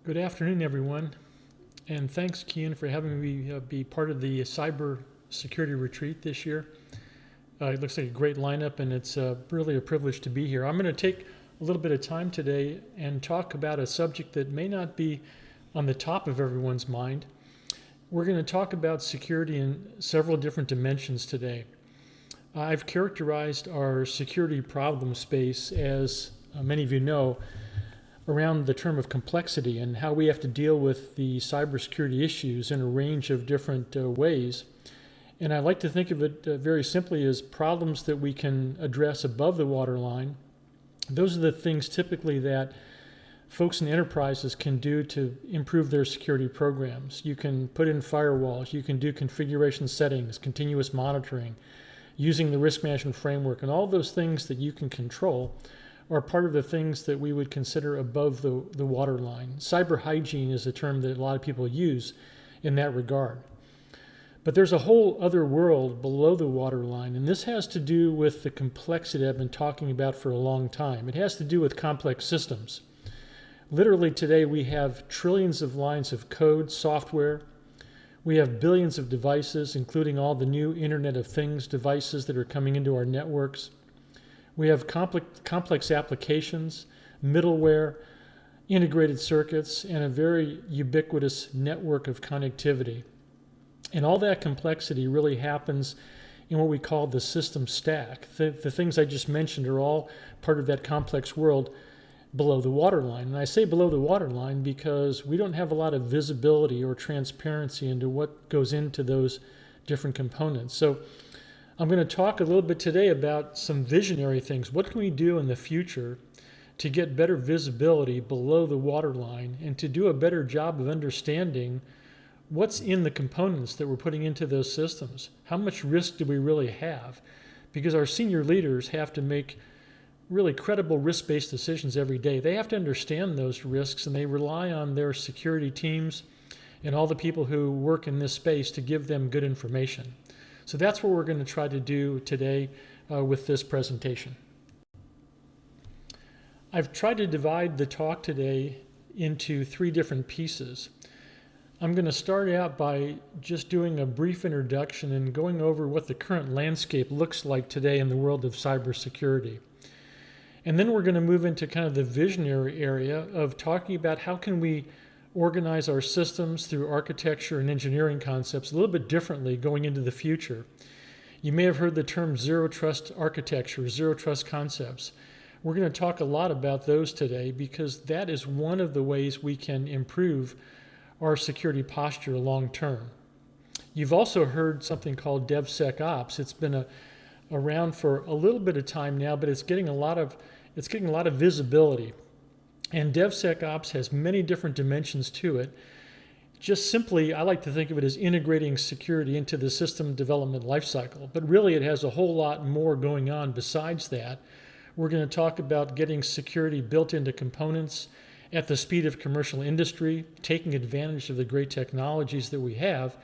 Good afternoon, everyone, and thanks, Kian, for having me be part of the Cybersecurity retreat this year. It looks like a great lineup, and it's really a privilege to be here. I'm going to take a little bit of time today and talk about a subject that may not be on the top of everyone's mind. We're going to talk about security in several different dimensions today. I've characterized our security problem space, as many of you know, around the term of complexity and how we have to deal with the cybersecurity issues in a range of different ways. And I like to think of it very simply as problems that we can address above the waterline. Those are the things typically that folks in enterprises can do to improve their security programs. You can put in firewalls, you can do configuration settings, continuous monitoring, using the risk management framework, and all those things that you can control are part of the things that we would consider above the waterline. Cyber hygiene is a term that a lot of people use in that regard. But there's a whole other world below the waterline, and this has to do with the complexity I've been talking about for a long time. It has to do with complex systems. Literally today we have trillions of lines of code, software. We have billions of devices, including all the new Internet of Things devices that are coming into our networks. We have complex applications, middleware, integrated circuits, and a very ubiquitous network of connectivity. And all that complexity really happens in what we call the system stack. The things I just mentioned are all part of that complex world below the waterline. And I say below the waterline because we don't have a lot of visibility or transparency into what goes into those different components. So I'm going to talk a little bit today about some visionary things. What can we do in the future to get better visibility below the waterline and to do a better job of understanding what's in the components that we're putting into those systems? How much risk do we really have? Because our senior leaders have to make really credible risk-based decisions every day. They have to understand those risks, and they rely on their security teams and all the people who work in this space to give them good information. So that's what we're going to try to do today with this presentation. I've tried to divide the talk today into three different pieces. I'm going to start out by just doing a brief introduction and going over what the current landscape looks like today in the world of cybersecurity. And then we're going to move into kind of the visionary area of talking about how can we organize our systems through architecture and engineering concepts a little bit differently going into the future. You may have heard the term zero trust architecture, zero trust concepts. We're going to talk a lot about those today because that is one of the ways we can improve our security posture long term. You've also heard something called DevSec Ops. It's been around for a little bit of time now, but it's getting a lot of visibility. And DevSec Ops has many different dimensions to it. Just simply, I like to think of it as integrating security into the system development lifecycle. But really, it has a whole lot more going on besides that. We're going to talk about getting security built into components at the speed of commercial industry, taking advantage of the great technologies that we have,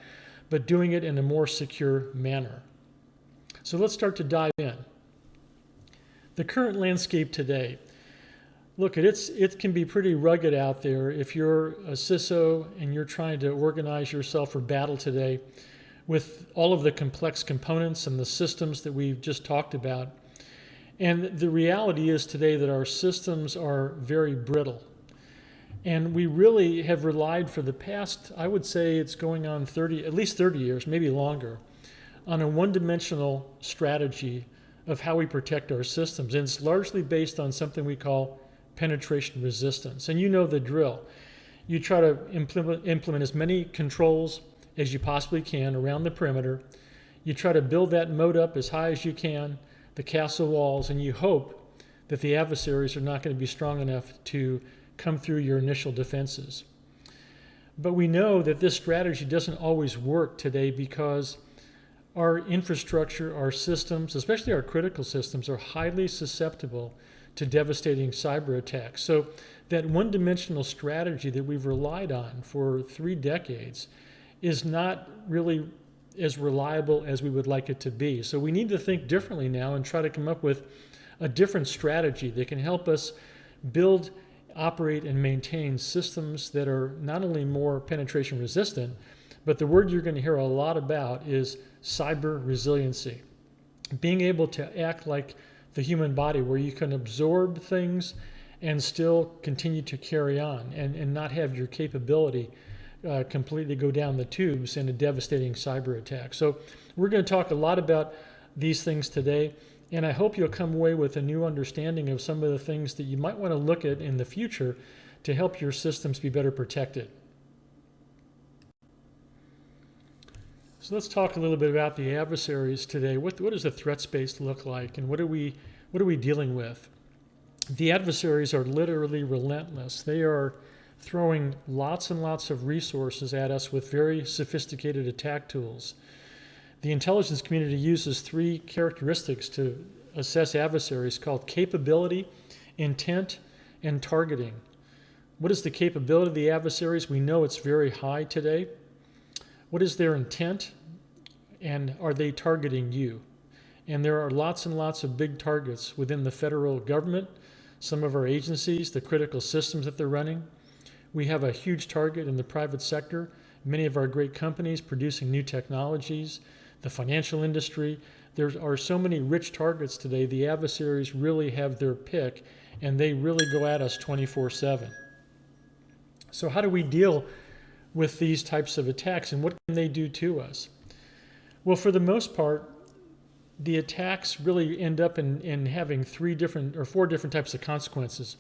but doing it in a more secure manner. So let's start to dive in. The current landscape today. Look, it can be pretty rugged out there if you're a CISO and you're trying to organize yourself for battle today with all of the complex components and the systems that we've just talked about. And the reality is today that our systems are very brittle. And we really have relied for the past, I would say it's going on at least 30 years, maybe longer, on a one-dimensional strategy of how we protect our systems. And it's largely based on something we call penetration resistance. And you know the drill. You try to implement as many controls as you possibly can around the perimeter. You try to build that moat up as high as you can, the castle walls, and you hope that the adversaries are not going to be strong enough to come through your initial defenses. But we know that this strategy doesn't always work today because our infrastructure, our systems, especially our critical systems, are highly susceptible to devastating cyber attacks. So that one-dimensional strategy that we've relied on for 3 decades is not really as reliable as we would like it to be. So we need to think differently now and try to come up with a different strategy that can help us build operate and maintain systems that are not only more penetration resistant, but the word you're going to hear a lot about is cyber resiliency. Being able to act like the human body, where you can absorb things and still continue to carry on and not have your capability completely go down the tubes in a devastating cyber attack. So we're going to talk a lot about these things today, and I hope you'll come away with a new understanding of some of the things that you might want to look at in the future to help your systems be better protected. So let's talk a little bit about the adversaries today. What does the threat space look like, and what are we dealing with? The adversaries are literally relentless. They are throwing lots and lots of resources at us with very sophisticated attack tools. The intelligence community uses three characteristics to assess adversaries called capability, intent, and targeting. What is the capability of the adversaries? We know it's very high today. What is their intent, and are they targeting you? And there are lots and lots of big targets within the federal government, some of our agencies, the critical systems that they're running. We have a huge target in the private sector, many of our great companies producing new technologies, the financial industry. There are so many rich targets today. The adversaries really have their pick, and they really go at us 24/7. So how do we deal with these types of attacks, and what can they do to us? Well, for the most part, the attacks really end up in having four different types of consequences.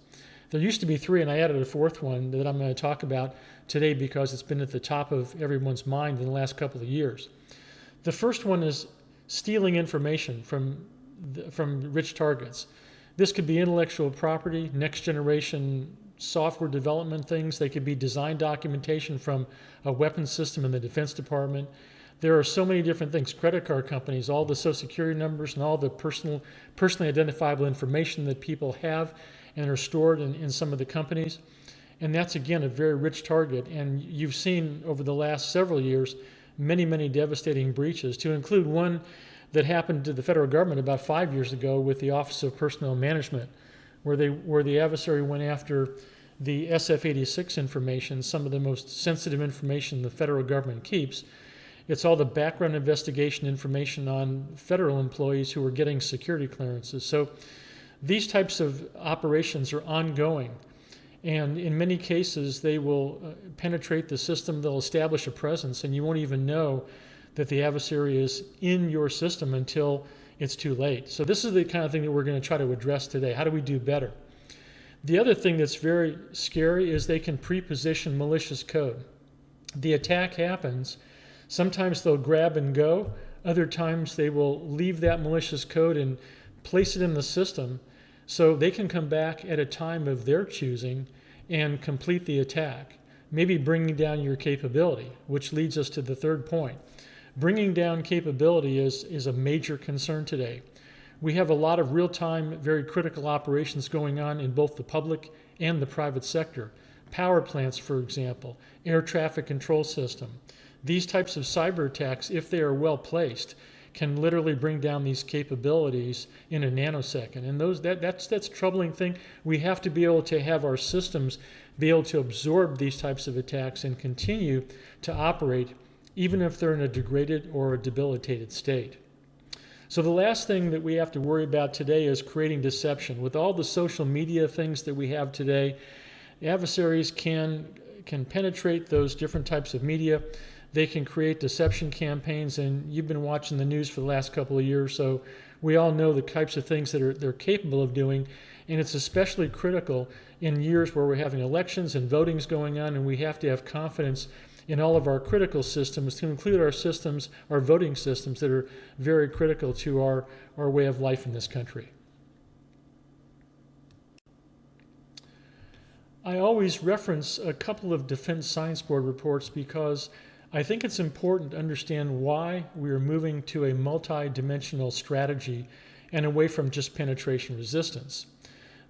There used to be three, and I added a fourth one that I'm going to talk about today because it's been at the top of everyone's mind in the last couple of years. The first one is stealing information from rich targets. This could be intellectual property, next generation software development things. They could be design documentation from a weapons system in the Defense Department. There are so many different things. Credit card companies, all the Social Security numbers and all the personally identifiable information that people have and are stored in some of the companies. And that's, again, a very rich target. And you've seen over the last several years many, many devastating breaches, to include one that happened to the federal government about 5 years ago with the Office of Personnel Management, where the adversary went after the SF-86 information, some of the most sensitive information the federal government keeps. It's all the background investigation information on federal employees who are getting security clearances. So these types of operations are ongoing, and in many cases they will penetrate the system. They'll establish a presence, and you won't even know that the adversary is in your system until it's too late. So this is the kind of thing that we're going to try to address today. How do we do better? The other thing that's very scary is they can pre-position malicious code. The attack happens. Sometimes they'll grab and go. Other times they will leave that malicious code and place it in the system so they can come back at a time of their choosing and complete the attack, maybe bringing down your capability, which leads us to the third point. Bringing down capability is a major concern today. We have a lot of real-time, very critical operations going on in both the public and the private sector. Power plants, for example, air traffic control system. These types of cyber attacks, if they are well placed, can literally bring down these capabilities in a nanosecond. And that's a troubling thing. We have to be able to have our systems be able to absorb these types of attacks and continue to operate even if they're in a degraded or a debilitated state. So the last thing that we have to worry about today is creating deception. With all the social media things that we have today, adversaries can penetrate those different types of media. They can create deception campaigns, and you've been watching the news for the last couple of years, so we all know the types of things that they're capable of doing, and it's especially critical in years where we're having elections and voting's going on, and we have to have confidence in all of our critical systems, to include our systems, our voting systems that are very critical to our way of life in this country. I always reference a couple of Defense Science Board reports because I think it's important to understand why we are moving to a multidimensional strategy and away from just penetration resistance.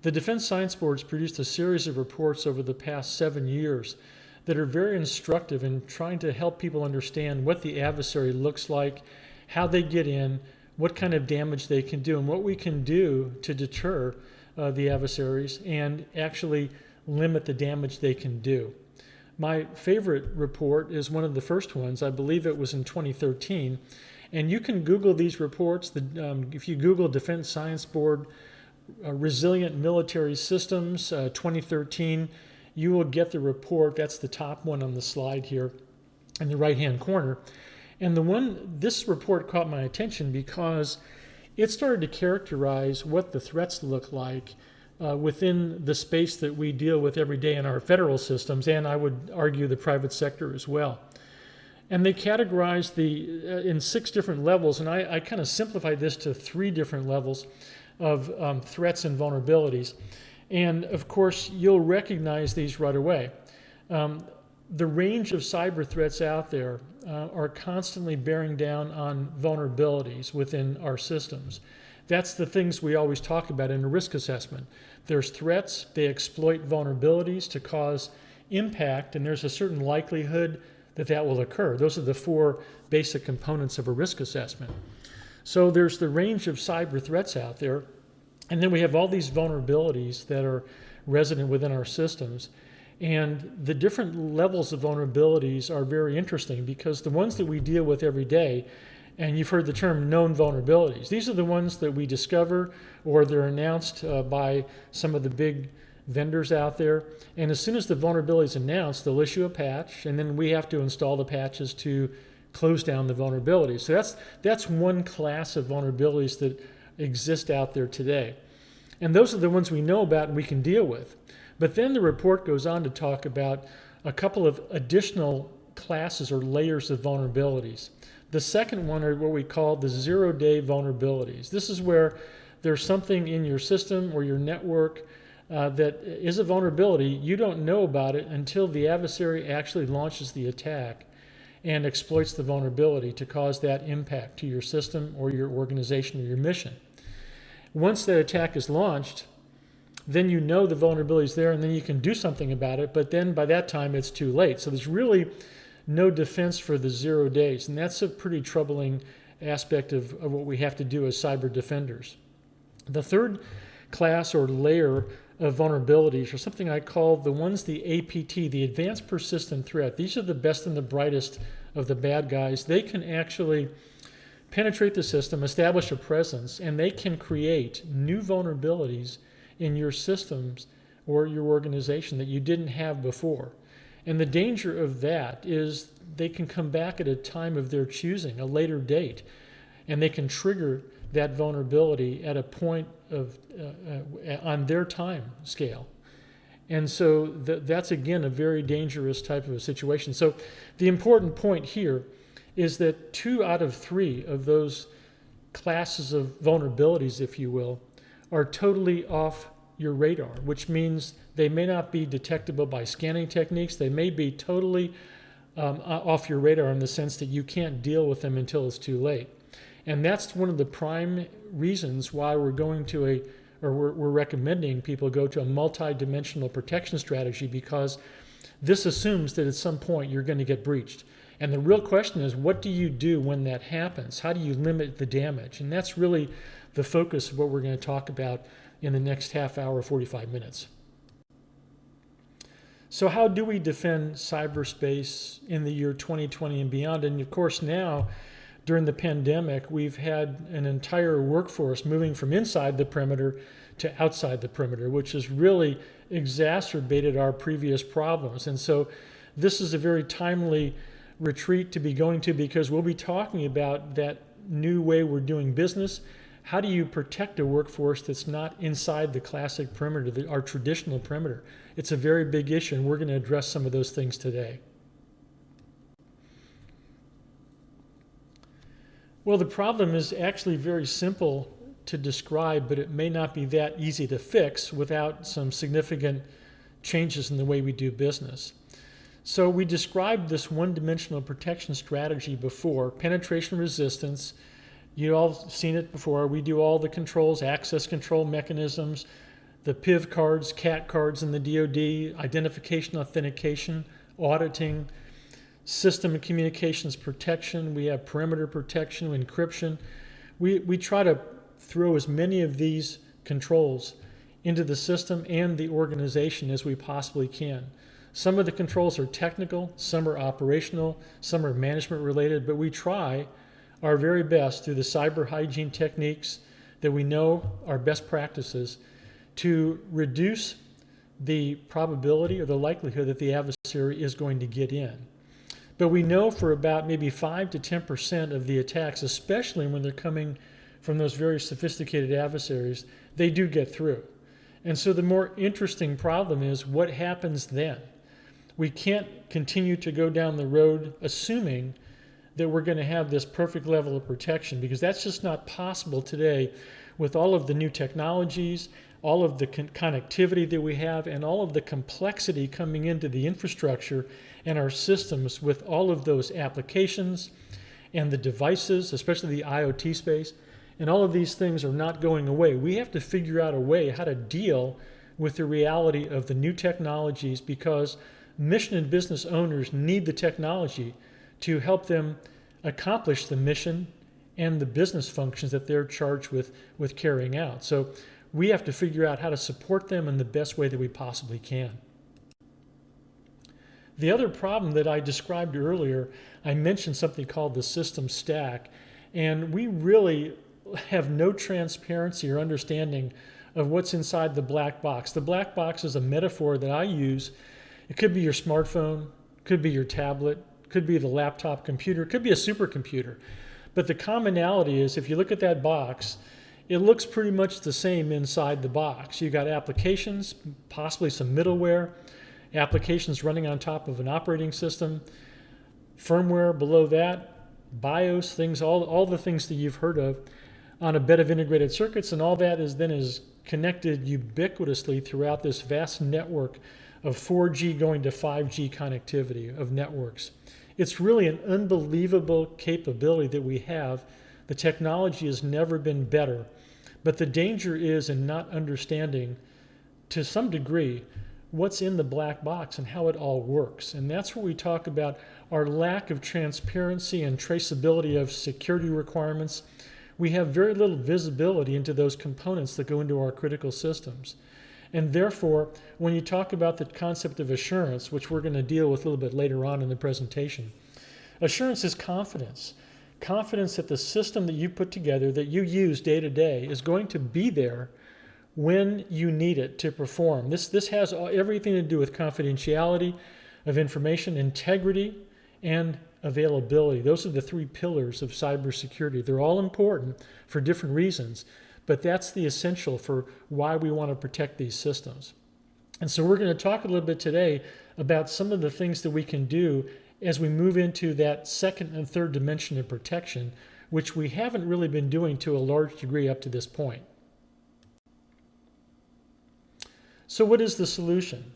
The Defense Science Board has produced a series of reports over the past 7 years that are very instructive in trying to help people understand what the adversary looks like, how they get in, what kind of damage they can do, and what we can do to deter the adversaries and actually limit the damage they can do. My favorite report is one of the first ones. I believe it was in 2013. And you can Google these reports. If you Google Defense Science Board Resilient Military Systems 2013, you will get the report. That's the top one on the slide here in the right-hand corner. And this report caught my attention because it started to characterize what the threats look like within the space that we deal with every day in our federal systems, and I would argue the private sector as well. And they categorized in 6 different levels, and I kind of simplified this to 3 different levels of threats and vulnerabilities. And of course, you'll recognize these right away. The range of cyber threats out there are constantly bearing down on vulnerabilities within our systems. That's the things we always talk about in a risk assessment. There's threats, they exploit vulnerabilities to cause impact, and there's a certain likelihood that will occur. Those are the 4 basic components of a risk assessment. So there's the range of cyber threats out there, and then we have all these vulnerabilities that are resident within our systems. And the different levels of vulnerabilities are very interesting because the ones that we deal with every day, and you've heard the term known vulnerabilities, these are the ones that we discover or they're announced by some of the big vendors out there. And as soon as the vulnerability is announced, they'll issue a patch, and then we have to install the patches to close down the vulnerabilities. So that's one class of vulnerabilities that exist out there today. And those are the ones we know about and we can deal with. But then the report goes on to talk about a couple of additional classes or layers of vulnerabilities. The second one are what we call the zero-day vulnerabilities. This is where there's something in your system or your network that is a vulnerability. You don't know about it until the adversary actually launches the attack and exploits the vulnerability to cause that impact to your system or your organization or your mission. Once that attack is launched, then you know the vulnerability is there and then you can do something about it, but then by that time it's too late. So there's really no defense for the 0 days, and that's a pretty troubling aspect of what we have to do as cyber defenders. The third class or layer of vulnerabilities are something I call the APT, the Advanced Persistent Threat. These are the best and the brightest of the bad guys. They can actually penetrate the system, establish a presence, and they can create new vulnerabilities in your systems or your organization that you didn't have before. And the danger of that is they can come back at a time of their choosing, a later date, and they can trigger that vulnerability at a point of on their time scale. And so that's, again, a very dangerous type of a situation. So the important point here is that 2 out of 3 of those classes of vulnerabilities, if you will, are totally off your radar, which means they may not be detectable by scanning techniques. They may be totally off your radar in the sense that you can't deal with them until it's too late. And that's one of the prime reasons why we're recommending people go to a multidimensional protection strategy, because this assumes that at some point you're going to get breached. And the real question is, what do you do when that happens? How do you limit the damage? And that's really the focus of what we're going to talk about in the next half hour, 45 minutes. So how do we defend cyberspace in the year 2020 and beyond? And of course now, during the pandemic, we've had an entire workforce moving from inside the perimeter to outside the perimeter, which has really exacerbated our previous problems. And so this is a very timely retreat to be going to, because we'll be talking about that new way we're doing business. How do you protect a workforce that's not inside the classic perimeter, our traditional perimeter? It's a very big issue, and we're going to address some of those things today. Well, the problem is actually very simple to describe, but it may not be that easy to fix without some significant changes in the way we do business. So we described this one-dimensional protection strategy before: penetration resistance. You all seen it before. We do all the controls, access control mechanisms, the PIV cards, CAT cards in the DoD, identification, authentication, auditing, system and communications protection. We have perimeter protection, encryption. We try to throw as many of these controls into the system and the organization as we possibly can. Some of the controls are technical, some are operational, some are management related, but we try our very best through the cyber hygiene techniques that we know are best practices to reduce the probability or the likelihood that the adversary is going to get in. But we know for about maybe 5 to 10% of the attacks, especially when they're coming from those very sophisticated adversaries, they do get through. And so the more interesting problem is what happens then. We can't continue to go down the road assuming that we're going to have this perfect level of protection, because that's just not possible today with all of the new technologies, all of the connectivity that we have, and all of the complexity coming into the infrastructure and our systems with all of those applications and the devices, especially the IoT space. And all of these things are not going away. We have to figure out a way how to deal with the reality of the new technologies, because mission and business owners need the technology to help them accomplish the mission and the business functions that they're charged with carrying out. So we have to figure out how to support them in the best way that we possibly can. The other problem that I described earlier, I mentioned something called the system stack, and we really have no transparency or understanding of what's inside the black box. The black box is a metaphor that I use. It could be your smartphone, could be your tablet, could be the laptop computer, could be a supercomputer. But the commonality is, if you look at that box, it looks pretty much the same inside the box. You've got applications, possibly some middleware, applications running on top of an operating system, firmware below that, BIOS, things, all the things that you've heard of on a bed of integrated circuits, and all that is connected ubiquitously throughout this vast network of 4G going to 5G connectivity of networks. It's really an unbelievable capability that we have. The technology has never been better, but the danger is in not understanding to some degree what's in the black box and how it all works. And that's where we talk about our lack of transparency and traceability of security requirements. We have very little visibility into those components that go into our critical systems. And therefore, when you talk about the concept of assurance, which we're going to deal with a little bit later on in the presentation, assurance is confidence. Confidence that the system that you put together, that you use day to day, is going to be there when you need it to perform. This has everything to do with confidentiality of information, integrity, and availability. Those are the three pillars of cybersecurity. They're all important for different reasons, but that's the essential for why we want to protect these systems. And so we're going to talk a little bit today about some of the things that we can do as we move into that second and third dimension of protection, which we haven't really been doing to a large degree up to this point. So what is the solution?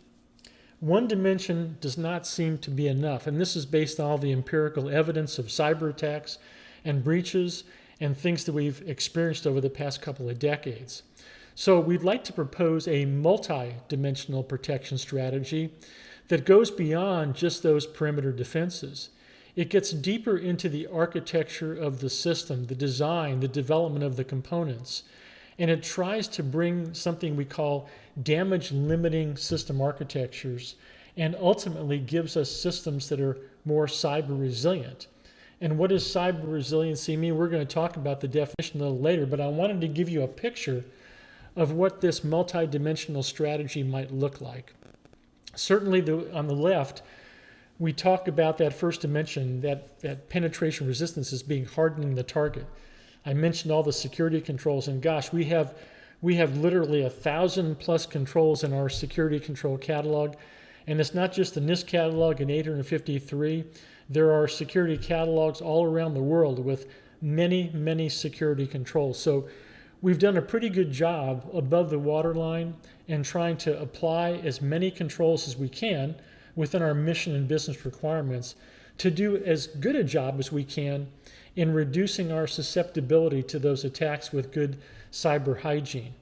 One dimension does not seem to be enough, and this is based on all the empirical evidence of cyber attacks and breaches and things that we've experienced over the past couple of decades. So we'd like to propose a multi-dimensional protection strategy that goes beyond just those perimeter defenses. It gets deeper into the architecture of the system, the design, the development of the components, and it tries to bring something we call damage-limiting system architectures, and ultimately gives us systems that are more cyber resilient. And what does cyber resiliency mean? We're going to talk about the definition a little later, but I wanted to give you a picture of what this multi-dimensional strategy might look like. Certainly on the left, we talk about that first dimension, that penetration resistance as being hardening the target. I mentioned all the security controls, and gosh, we have literally 1,000+ controls in our security control catalog, and it's not just the NIST catalog in 853. There are security catalogs all around the world with many, many security controls. So we've done a pretty good job above the waterline and trying to apply as many controls as we can within our mission and business requirements to do as good a job as we can in reducing our susceptibility to those attacks with good cyber hygiene.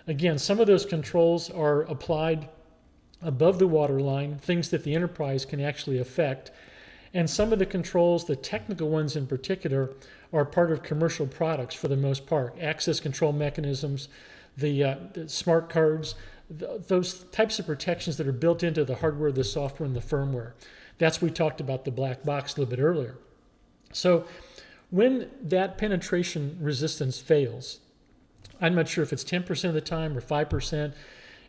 Again, some of those controls are applied above the waterline, things that the enterprise can actually affect, and some of the controls, the technical ones in particular, are part of commercial products for the most part. Access control mechanisms, the smart cards, those types of protections that are built into the hardware, the software, and the firmware. That's we talked about the black box a little bit earlier. So when that penetration resistance fails, I'm not sure if it's 10% of the time or 5%.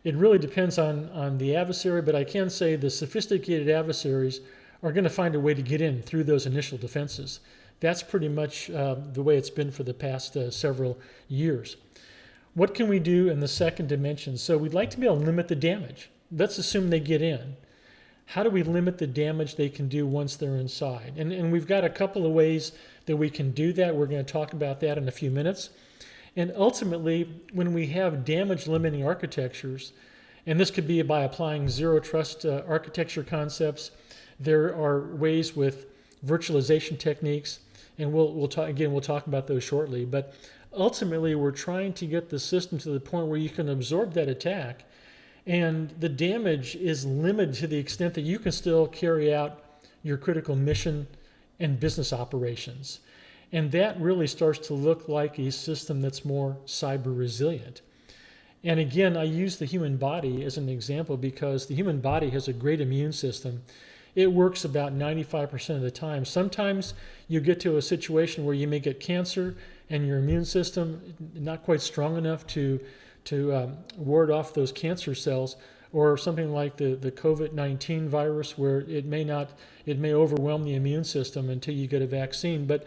It really depends on the adversary, but I can say the sophisticated adversaries are going to find a way to get in through those initial defenses. That's pretty much the way it's been for the past several years. What can we do in the second dimension? So we'd like to be able to limit the damage. Let's assume they get in. How do we limit the damage they can do once they're inside? And we've got a couple of ways that we can do that. We're going to talk about that in a few minutes. And ultimately, when we have damage limiting architectures, and this could be by applying zero trust architecture concepts, there are ways with virtualization techniques, and we'll talk about those shortly. But ultimately, we're trying to get the system to the point where you can absorb that attack, and the damage is limited to the extent that you can still carry out your critical mission and business operations. And that really starts to look like a system that's more cyber resilient. And again, I use the human body as an example because the human body has a great immune system. It works about 95% of the time. Sometimes you get to a situation where you may get cancer and your immune system not quite strong enough to ward off those cancer cells, or something like the COVID-19 virus where it may overwhelm the immune system until you get a vaccine. But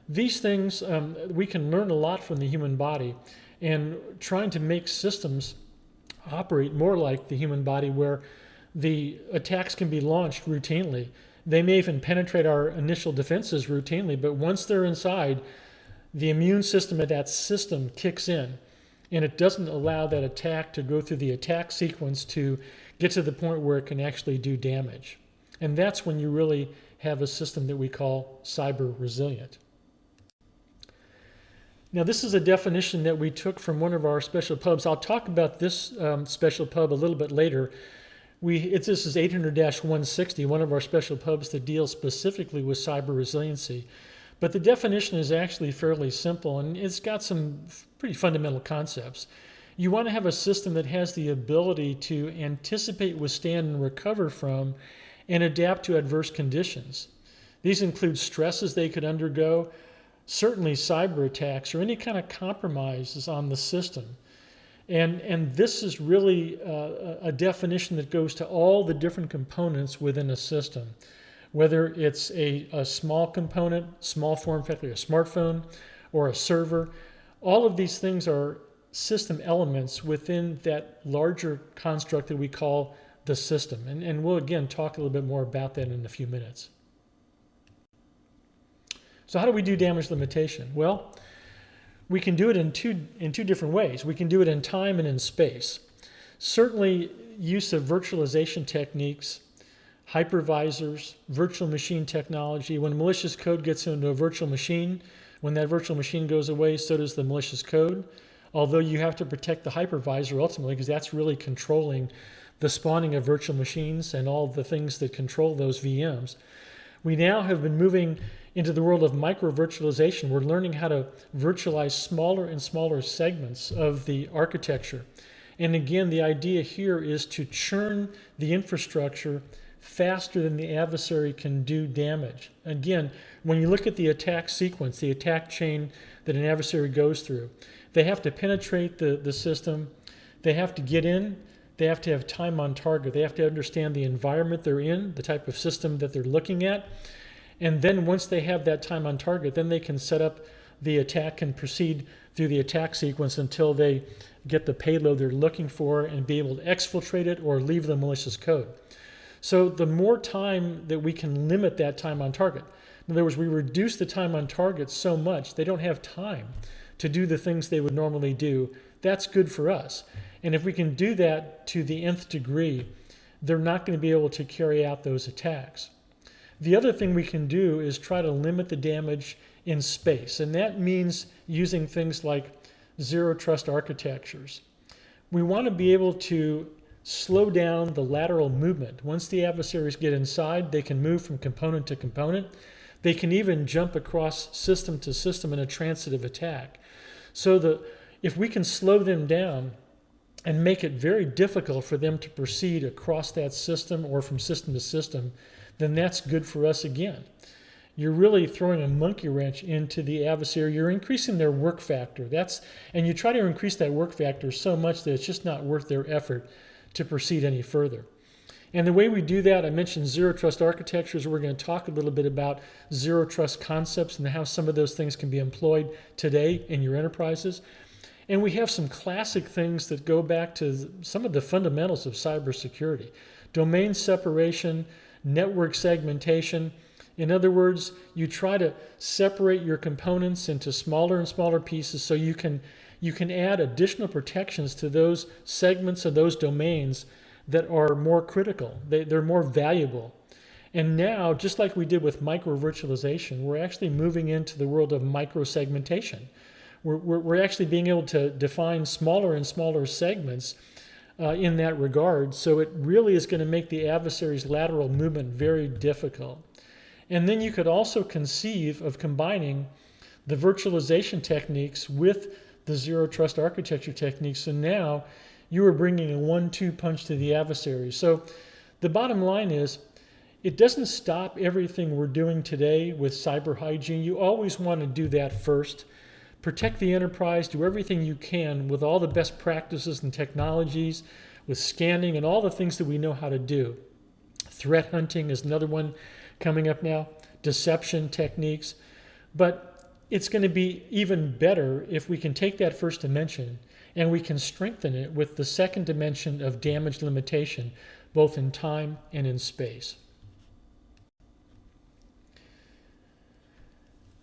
these things, we can learn a lot from the human body, and trying to make systems operate more like the human body where the attacks can be launched routinely. They may even penetrate our initial defenses routinely, but once they're inside, the immune system of that system kicks in, and it doesn't allow that attack to go through the attack sequence to get to the point where it can actually do damage. And that's when you really have a system that we call cyber resilient. Now, this is a definition that we took from one of our special pubs. I'll talk about this special pub a little bit later. This is 800-160, one of our special pubs that deals specifically with cyber resiliency. But the definition is actually fairly simple, and it's got some pretty fundamental concepts. You want to have a system that has the ability to anticipate, withstand, and recover from, and adapt to adverse conditions. These include stresses they could undergo, certainly cyber attacks, or any kind of compromises on the system. And this is really a definition that goes to all the different components within a system, whether it's a small component, small form factor, a smartphone, or a server. All of these things are system elements within that larger construct that we call the system. And we'll, again, talk a little bit more about that in a few minutes. So how do we do damage limitation? Well, we can do it in two different ways. We can do it in time and in space. Certainly, use of virtualization techniques, hypervisors, virtual machine technology. When malicious code gets into a virtual machine, when that virtual machine goes away, so does the malicious code. Although you have to protect the hypervisor ultimately, because that's really controlling the spawning of virtual machines and all the things that control those VMs. We now have been moving into the world of micro-virtualization. We're learning how to virtualize smaller and smaller segments of the architecture. And again, the idea here is to churn the infrastructure faster than the adversary can do damage. Again, when you look at the attack sequence, the attack chain that an adversary goes through, they have to penetrate the system, they have to get in, they have to have time on target, they have to understand the environment they're in, the type of system that they're looking at, and then once they have that time on target, then they can set up the attack and proceed through the attack sequence until they get the payload they're looking for and be able to exfiltrate it or leave the malicious code. So the more time that we can limit that time on target, in other words, we reduce the time on target so much they don't have time to do the things they would normally do, that's good for us. And if we can do that to the nth degree, they're not going to be able to carry out those attacks. The other thing we can do is try to limit the damage in space, and that means using things like zero trust architectures. We want to be able to slow down the lateral movement. Once the adversaries get inside, they can move from component to component. They can even jump across system to system in a transitive attack. So if we can slow them down and make it very difficult for them to proceed across that system or from system to system, then that's good for us again. You're really throwing a monkey wrench into the adversary. You're increasing their work factor. And you try to increase that work factor so much that it's just not worth their effort to proceed any further. And the way we do that, I mentioned zero trust architectures. We're going to talk a little bit about zero trust concepts and how some of those things can be employed today in your enterprises. And we have some classic things that go back to some of the fundamentals of cybersecurity. Domain separation, network segmentation. In other words, you try to separate your components into smaller and smaller pieces so you can add additional protections to those segments of those domains that are more critical. They're more valuable. And now, just like we did with micro-virtualization, we're actually moving into the world of micro-segmentation. We're actually being able to define smaller and smaller segments in that regard. So it really is going to make the adversary's lateral movement very difficult. And then you could also conceive of combining the virtualization techniques with the zero trust architecture techniques. So now you are bringing a 1-2 punch to the adversary. So the bottom line is, it doesn't stop everything we're doing today with cyber hygiene. You always want to do that first. Protect the enterprise, do everything you can with all the best practices and technologies, with scanning and all the things that we know how to do. Threat hunting is another one coming up now, deception techniques. But it's going to be even better if we can take that first dimension and we can strengthen it with the second dimension of damage limitation, both in time and in space.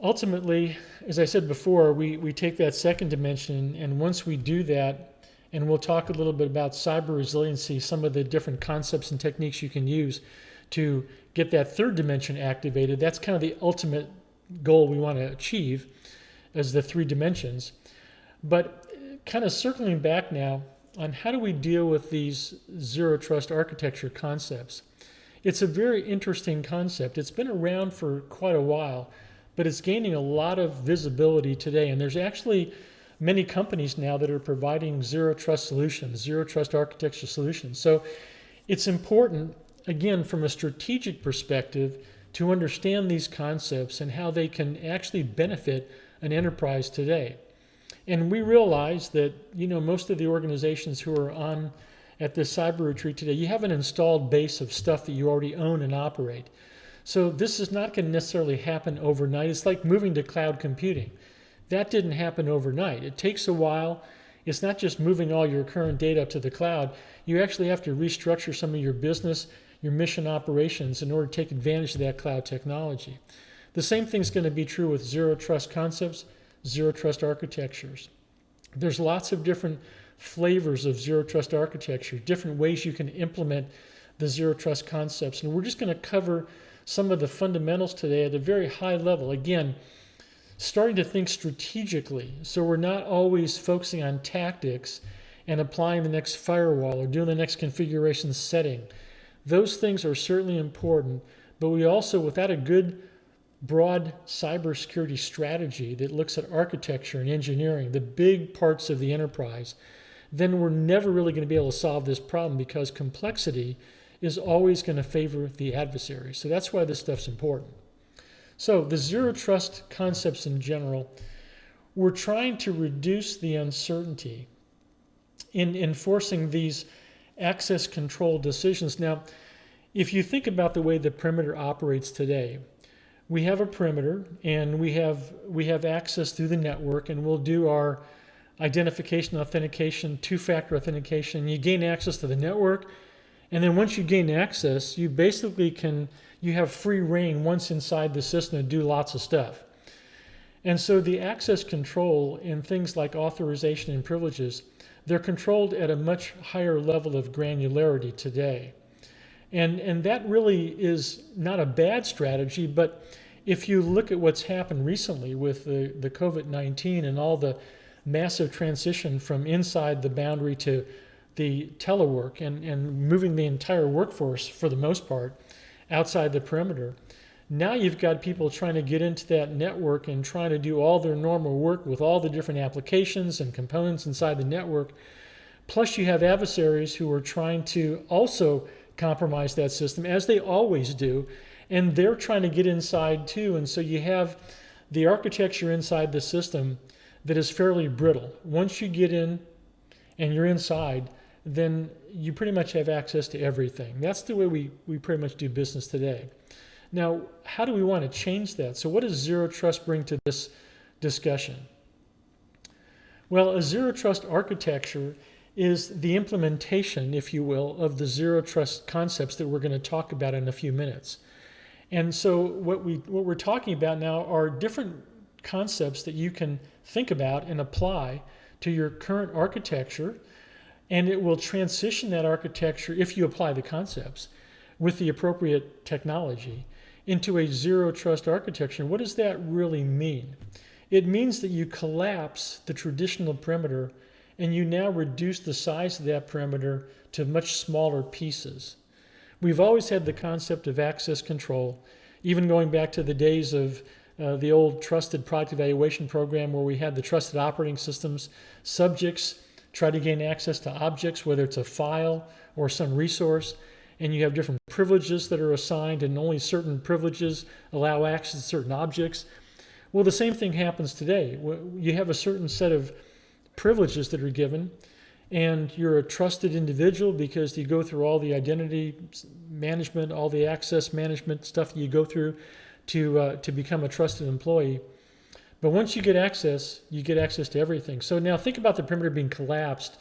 Ultimately, as I said before, we take that second dimension, and once we do that, and we'll talk a little bit about cyber resiliency, some of the different concepts and techniques you can use to get that third dimension activated. That's kind of the ultimate goal we want to achieve as the 3 dimensions. But kind of circling back now on how do we deal with these zero trust architecture concepts. It's a very interesting concept. It's been around for quite a while, but it's gaining a lot of visibility today. And there's actually many companies now that are providing zero trust solutions, zero trust architecture solutions. So it's important, again, from a strategic perspective, to understand these concepts and how they can actually benefit an enterprise today. And we realize that, most of the organizations who are on at this cyber retreat today, you have an installed base of stuff that you already own and operate. So this is not going to necessarily happen overnight. It's like moving to cloud computing. That didn't happen overnight. It takes a while. It's not just moving all your current data up to the cloud. You actually have to restructure some of your business, your mission operations in order to take advantage of that cloud technology. The same thing's going to be true with zero trust concepts, zero trust architectures. There's lots of different flavors of zero trust architecture, different ways you can implement the zero trust concepts. And we're just going to cover some of the fundamentals today at a very high level. Again, starting to think strategically, so we're not always focusing on tactics and applying the next firewall or doing the next configuration setting. Those things are certainly important, but we also, without a good broad cybersecurity strategy that looks at architecture and engineering, the big parts of the enterprise, then we're never really going to be able to solve this problem, because complexity is always going to favor the adversary. So that's why this stuff's important. So the zero trust concepts in general, we're trying to reduce the uncertainty in enforcing these access control decisions. Now, if you think about the way the perimeter operates today, we have a perimeter and we have access through the network, and we'll do our identification, authentication, 2-factor authentication. You gain access to the network, and then once you gain access, you basically you have free reign once inside the system to do lots of stuff. And so the access control in things like authorization and privileges, they're controlled at a much higher level of granularity today. And that really is not a bad strategy, but if you look at what's happened recently with the COVID-19 and all the massive transition from inside the boundary to the telework and moving the entire workforce, for the most part, outside the perimeter, Now you've got people trying to get into that network and trying to do all their normal work with all the different applications and components inside the network. Plus you have adversaries who are trying to also compromise that system, as they always do, and they're trying to get inside too. And so you have the architecture inside the system that is fairly brittle. Once you get in and you're inside, then you pretty much have access to everything. That's the way we pretty much do business today. Now, how do we want to change that? So what does Zero Trust bring to this discussion? Well, a Zero Trust architecture is the implementation, if you will, of the Zero Trust concepts that we're going to talk about in a few minutes. And so what we're talking about now are different concepts that you can think about and apply to your current architecture, and it will transition that architecture, if you apply the concepts, with the appropriate technology, into a Zero Trust architecture. What does that really mean? It means that you collapse the traditional perimeter and you now reduce the size of that perimeter to much smaller pieces. We've always had the concept of access control, even going back to the days of the old trusted product evaluation program, where we had the trusted operating systems. Subjects try to gain access to objects, whether it's a file or some resource, and you have different privileges that are assigned, and only certain privileges allow access to certain objects. Well, the same thing happens today. You have a certain set of privileges that are given, and you're a trusted individual because you go through all the identity management, all the access management stuff that you go through to become a trusted employee. But once you get access to everything. So now think about the perimeter being collapsed,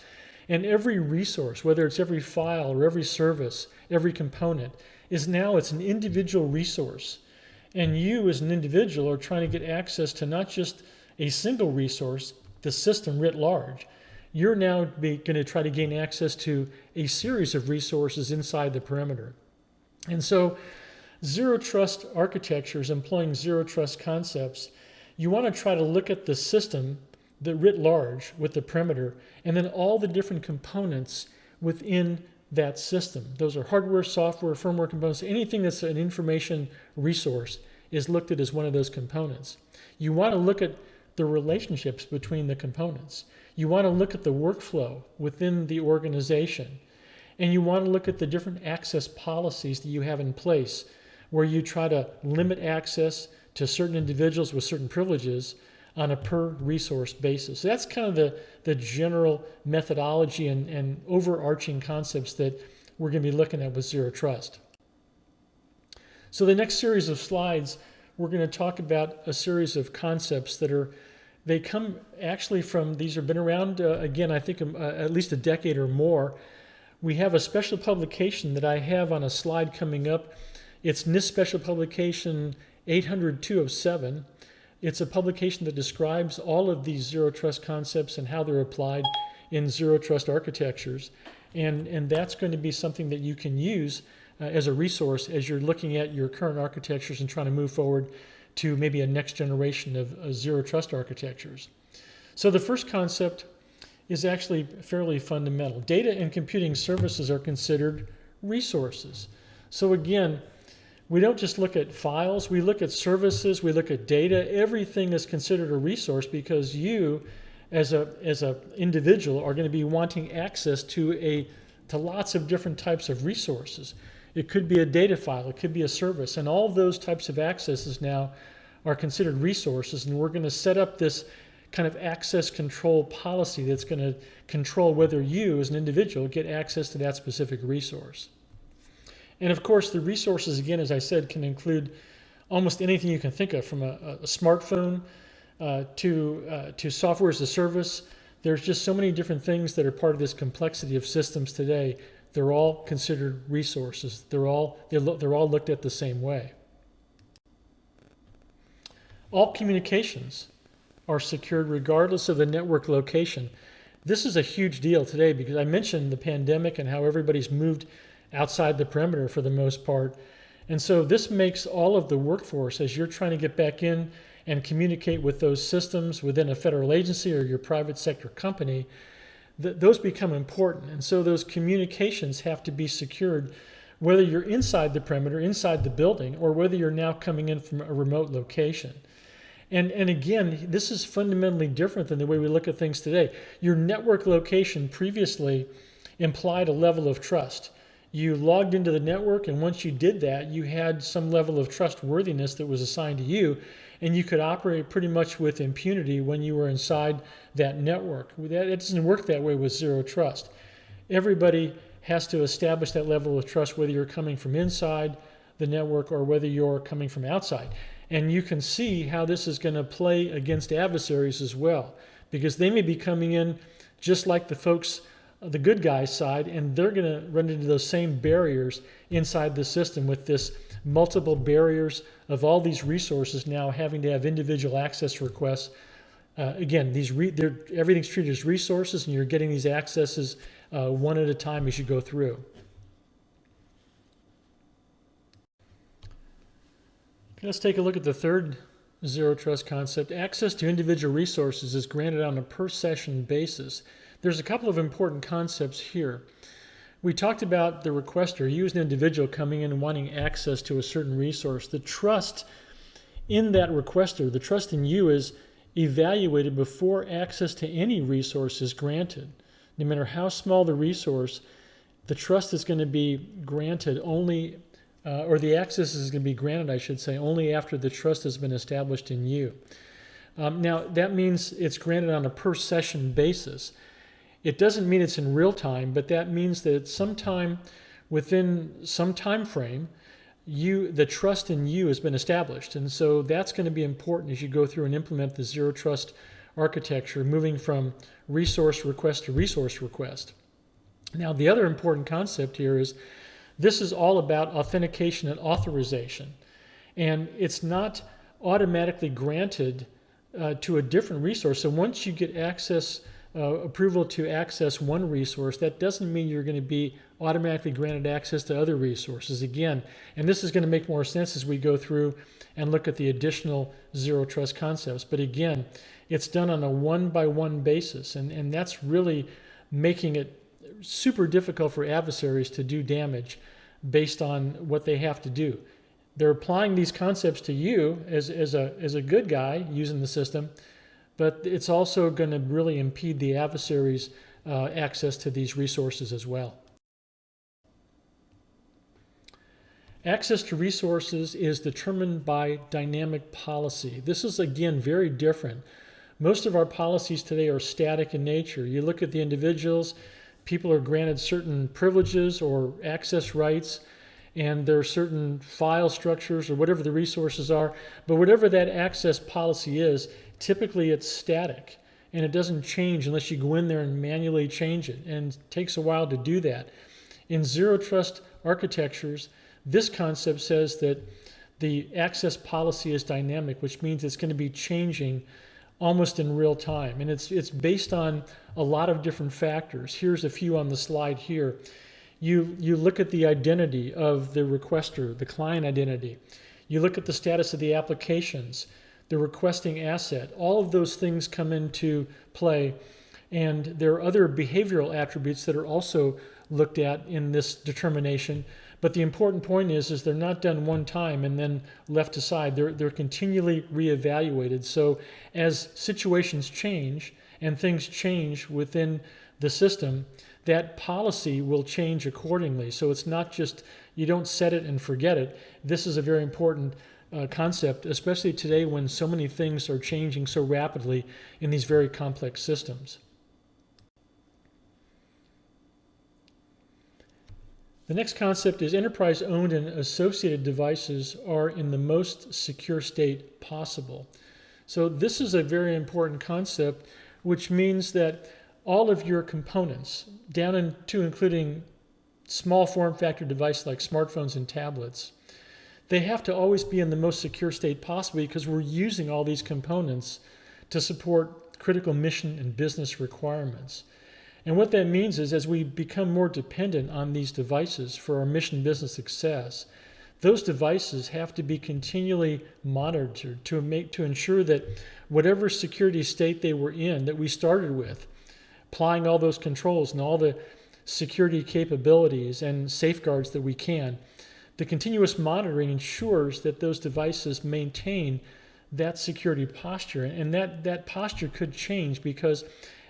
and every resource, whether it's every file or every service, every component, it's an individual resource. And you as an individual are trying to get access to not just a single resource, the system writ large. You're now going to try to gain access to a series of resources inside the perimeter. And so Zero Trust architectures, employing Zero Trust concepts, you want to try to look at the system, the writ large with the perimeter, and then all the different components within that system. Those are hardware, software, firmware components. Anything that's an information resource is looked at as one of those components. You want to look at the relationships between the components. You want to look at the workflow within the organization. And you want to look at the different access policies that you have in place, where you try to limit access to certain individuals with certain privileges on a per resource basis. So that's kind of the general methodology and overarching concepts that we're going to be looking at with Zero Trust. So the next series of slides, we're going to talk about a series of concepts they come actually from, these have been around, again, I think at least a decade or more. We have a special publication that I have on a slide coming up. It's NIST Special Publication 800-207. It's a publication that describes all of these Zero Trust concepts and how they're applied in Zero Trust architectures. And that's going to be something that you can use as a resource as you're looking at your current architectures and trying to move forward to maybe a next generation of Zero Trust architectures. So the first concept is actually fairly fundamental. Data and computing services are considered resources. So again, we don't just look at files, we look at services, we look at data. Everything is considered a resource because you, as a individual, are going to be wanting access to lots of different types of resources. It could be a data file, it could be a service, and all those types of accesses now are considered resources, and we're going to set up this kind of access control policy that's going to control whether you, as an individual, get access to that specific resource. And of course, the resources, again, as I said, can include almost anything you can think of, from a smartphone to software as a service. There's just so many different things that are part of this complexity of systems today. They're all considered resources. They're all looked at the same way. All communications are secured regardless of the network location. This is a huge deal today because I mentioned the pandemic and how everybody's moved outside the perimeter for the most part. And so this makes all of the workforce, as you're trying to get back in and communicate with those systems within a federal agency or your private sector company, those become important. And so those communications have to be secured whether you're inside the perimeter, inside the building, or whether you're now coming in from a remote location. And again, this is fundamentally different than the way we look at things today. Your network location previously implied a level of trust. You logged into the network, and once you did that, you had some level of trustworthiness that was assigned to you, and you could operate pretty much with impunity when you were inside that network. It doesn't work that way with zero trust. Everybody has to establish that level of trust, whether you're coming from inside the network or whether you're coming from outside. And you can see how this is going to play against adversaries as well, because they may be coming in just like the folks, the good guys side, and they're going to run into those same barriers inside the system with this multiple barriers of all these resources now having to have individual access requests. Again, everything's treated as resources, and you're getting these accesses one at a time as you go through. Let's take a look at the third zero trust concept. Access to individual resources is granted on a per session basis. There's a couple of important concepts here. We talked about the requester. You as an individual coming in and wanting access to a certain resource. The trust in that requester, the trust in you, is evaluated before access to any resource is granted. No matter how small the resource, the trust is going to be granted only or the access is going to be granted, I should say, only after the trust has been established in you. Now, that means it's granted on a per session basis. It doesn't mean it's in real time, but that means that sometime within some time frame, the trust in you has been established. And so that's going to be important as you go through and implement the zero trust architecture, moving from resource request to resource request. Now, the other important concept here is this is all about authentication and authorization. And it's not automatically granted to a different resource. So once you get access, approval to access one resource, that doesn't mean you're going to be automatically granted access to other resources. Again, and this is going to make more sense as we go through and look at the additional zero trust concepts. But again, it's done on a one-by-one basis, and that's really making it super difficult for adversaries to do damage based on what they have to do. They're applying these concepts to you as a good guy using the system, but it's also going to really impede the adversary's access to these resources as well. Access to resources is determined by dynamic policy. This is, again, very different. Most of our policies today are static in nature. You look at the individuals, people are granted certain privileges or access rights, and there are certain file structures or whatever the resources are. But whatever that access policy is, typically it's static, and it doesn't change unless you go in there and manually change it, and it takes a while to do that. In zero trust architectures, this concept says that the access policy is dynamic, which means it's going to be changing almost in real time. And it's based on a lot of different factors. Here's a few on the slide here. You look at the identity of the requester, the client identity. You look at the status of the applications, the requesting asset. All of those things come into play. And there are other behavioral attributes that are also looked at in this determination. But the important point is they're not done one time and then left aside. They're continually reevaluated. So as situations change and things change within the system, that policy will change accordingly. So it's not just you don't set it and forget it. This is a very important concept, especially today when so many things are changing so rapidly in these very complex systems. The next concept is enterprise-owned and associated devices are in the most secure state possible. So this is a very important concept, which means that all of your components, down into including small form factor devices like smartphones and tablets, they have to always be in the most secure state possible because we're using all these components to support critical mission and business requirements. And what that means is as we become more dependent on these devices for our mission business success, those devices have to be continually monitored to ensure that whatever security state they were in that we started with, applying all those controls and all the security capabilities and safeguards that we can. The continuous monitoring ensures that those devices maintain that security posture, and that posture could change because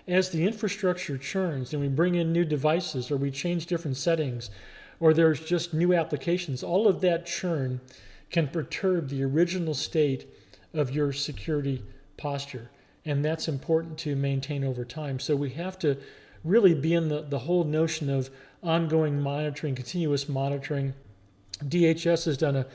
as the infrastructure churns and we bring in new devices or we change different settings or there's just new applications, all of that churn can perturb the original state of your security posture. And that's important to maintain over time. So we have to really be in the whole notion of ongoing monitoring, continuous monitoring. DHS has done a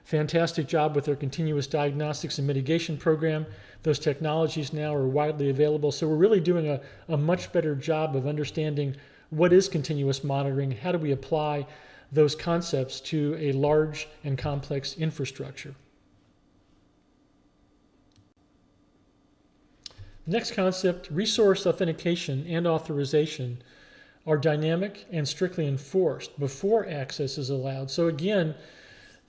fantastic job with their continuous diagnostics and mitigation program. Those technologies now are widely available. So we're really doing a much better job of understanding what is continuous monitoring, how do we apply those concepts to a large and complex infrastructure. Next concept, resource authentication and authorization are dynamic and strictly enforced before access is allowed. So again,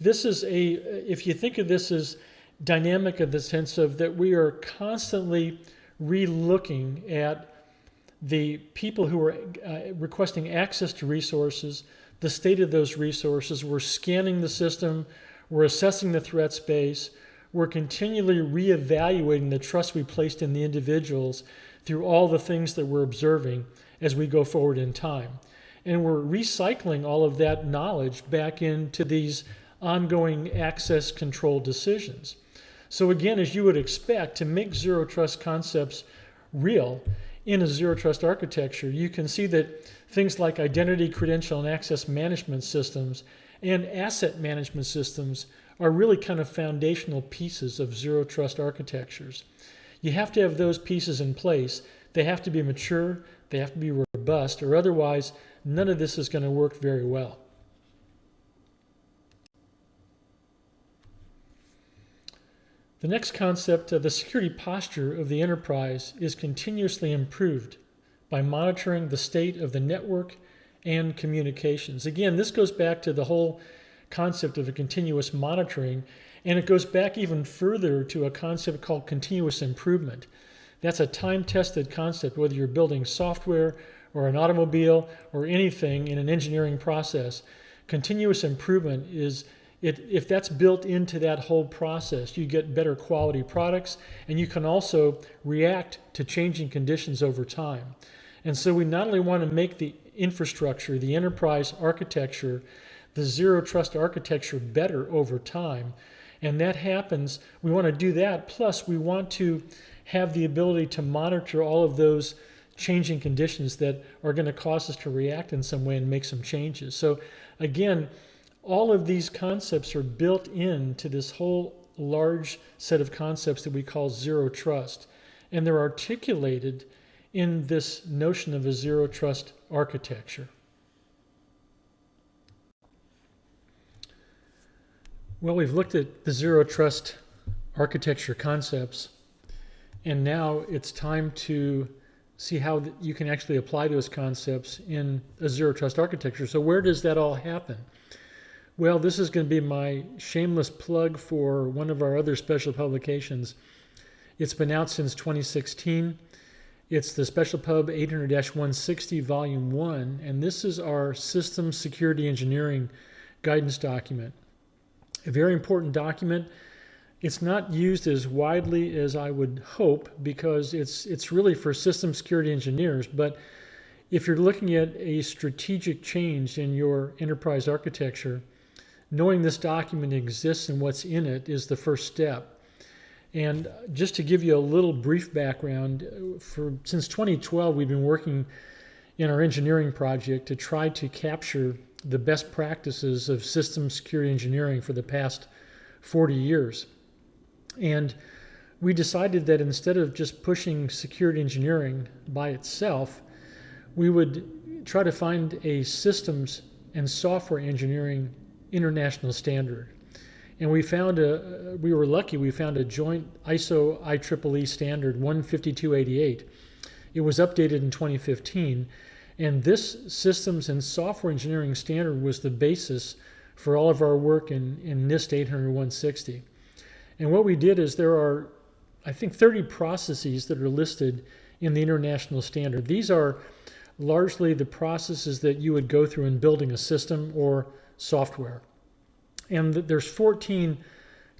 this is if you think of this as dynamic in the sense of that we are constantly re-looking at the people who are requesting access to resources, the state of those resources. We're scanning the system, we're assessing the threat space, we're continually reevaluating the trust we placed in the individuals through all the things that we're observing as we go forward in time. And we're recycling all of that knowledge back into these ongoing access control decisions. So again, as you would expect, to make zero trust concepts real in a zero trust architecture, you can see that things like identity, credential, and access management systems and asset management systems are really kind of foundational pieces of zero trust architectures. You have to have those pieces in place. They have to be mature, they have to be robust, or otherwise none of this is going to work very well. The next concept, the security posture of the enterprise, is continuously improved by monitoring the state of the network and communications. Again, this goes back to the whole concept of a continuous monitoring, and it goes back even further to a concept called continuous improvement. That's a time-tested concept, whether you're building software or an automobile or anything in an engineering process. Continuous improvement is, if that's built into that whole process, you get better quality products, and you can also react to changing conditions over time. And so we not only want to make the infrastructure, the enterprise architecture, the zero trust architecture better over time, and that happens, we want to do that, plus we want to have the ability to monitor all of those changing conditions that are going to cause us to react in some way and make some changes. So again, all of these concepts are built into this whole large set of concepts that we call zero trust, and they're articulated in this notion of a zero trust architecture. Well, we've looked at the zero trust architecture concepts, and now it's time to see how you can actually apply those concepts in a zero trust architecture. So where does that all happen? Well, this is going to be my shameless plug for one of our other special publications. It's been out since 2016. It's the Special Pub 800-160 Volume 1, and this is our Systems Security Engineering Guidance document. A very important document. It's not used as widely as I would hope because it's really for system security engineers, but if you're looking at a strategic change in your enterprise architecture, knowing this document exists and what's in it is the first step. And just to give you a little brief background, since 2012 we've been working in our engineering project to try to capture the best practices of system security engineering for the past 40 years. And we decided that instead of just pushing security engineering by itself, we would try to find a systems and software engineering international standard. And we were lucky, we found a joint ISO IEEE standard 15288. It was updated in 2015. And this systems and software engineering standard was the basis for all of our work in NIST 800-160. And what we did is there are, I think, 30 processes that are listed in the international standard. These are largely the processes that you would go through in building a system or software. And there's 14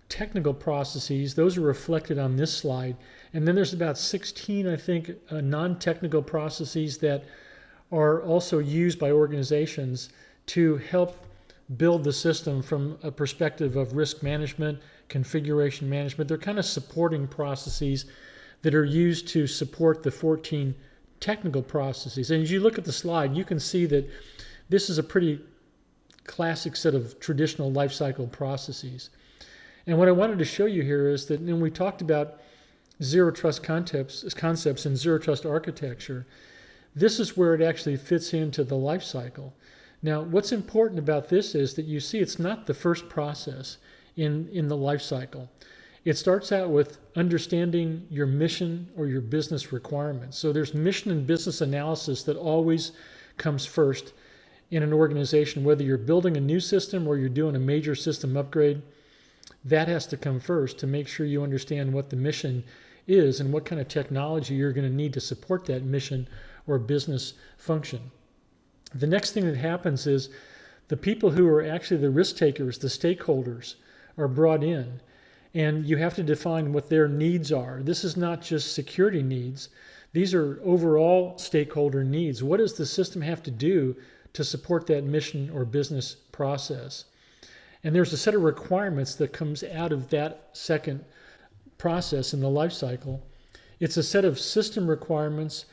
technical processes. Those are reflected on this slide. And then there's about 16, I think, non-technical processes that are also used by organizations to help build the system from a perspective of risk management, configuration management. They're kind of supporting processes that are used to support the 14 technical processes. And as you look at the slide, you can see that this is a pretty classic set of traditional lifecycle processes. And what I wanted to show you here is that when we talked about zero trust concepts and zero trust architecture, this is where it actually fits into the life cycle. Now, what's important about this is that you see it's not the first process in the life cycle. It starts out with understanding your mission or your business requirements. So there's mission and business analysis that always comes first in an organization, whether you're building a new system or you're doing a major system upgrade. That has to come first to make sure you understand what the mission is and what kind of technology you're going to need to support that mission or business function. The next thing that happens is the people who are actually the risk takers, the stakeholders, are brought in, and you have to define what their needs are. This is not just security needs. These are overall stakeholder needs. What does the system have to do to support that mission or business process? And there's a set of requirements that comes out of that second process in the life cycle. It's a set of system requirements,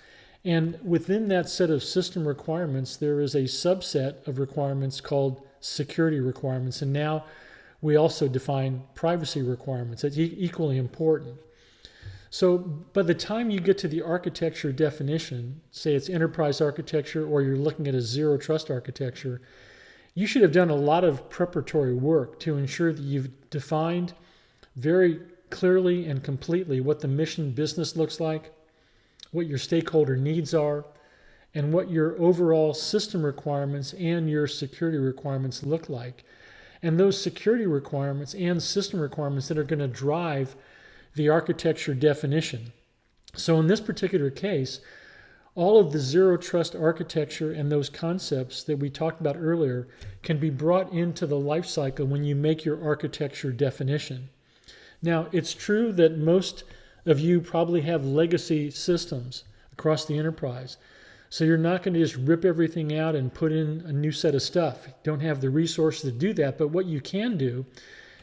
and within that set of system requirements, there is a subset of requirements called security requirements. And now we also define privacy requirements. That's equally important. So by the time you get to the architecture definition, say it's enterprise architecture or you're looking at a zero trust architecture, you should have done a lot of preparatory work to ensure that you've defined very clearly and completely what the mission business looks like, what your stakeholder needs are, and what your overall system requirements and your security requirements look like. And those security requirements and system requirements that are going to drive the architecture definition. So in this particular case, all of the zero trust architecture and those concepts that we talked about earlier can be brought into the life cycle when you make your architecture definition. Now, it's true that most of you probably have legacy systems across the enterprise. So you're not going to just rip everything out and put in a new set of stuff. You don't have the resources to do that. But what you can do,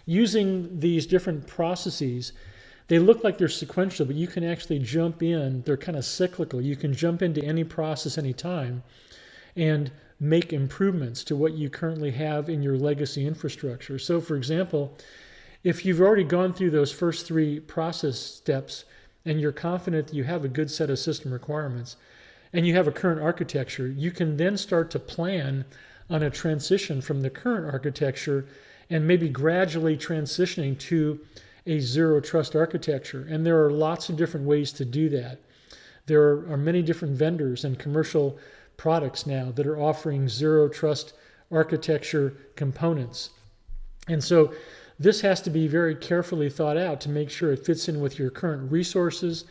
using these different processes, they look like they're sequential, but you can actually jump in. They're kind of cyclical. You can jump into any process anytime and make improvements to what you currently have in your legacy infrastructure. So for example, if you've already gone through those first three process steps and you're confident that you have a good set of system requirements and you have a current architecture, you can then start to plan on a transition from the current architecture and maybe gradually transitioning to a zero trust architecture. And there are lots of different ways to do that. There are many different vendors and commercial products now that are offering zero trust architecture components. And so this has to be very carefully thought out to make sure it fits in with your current resources.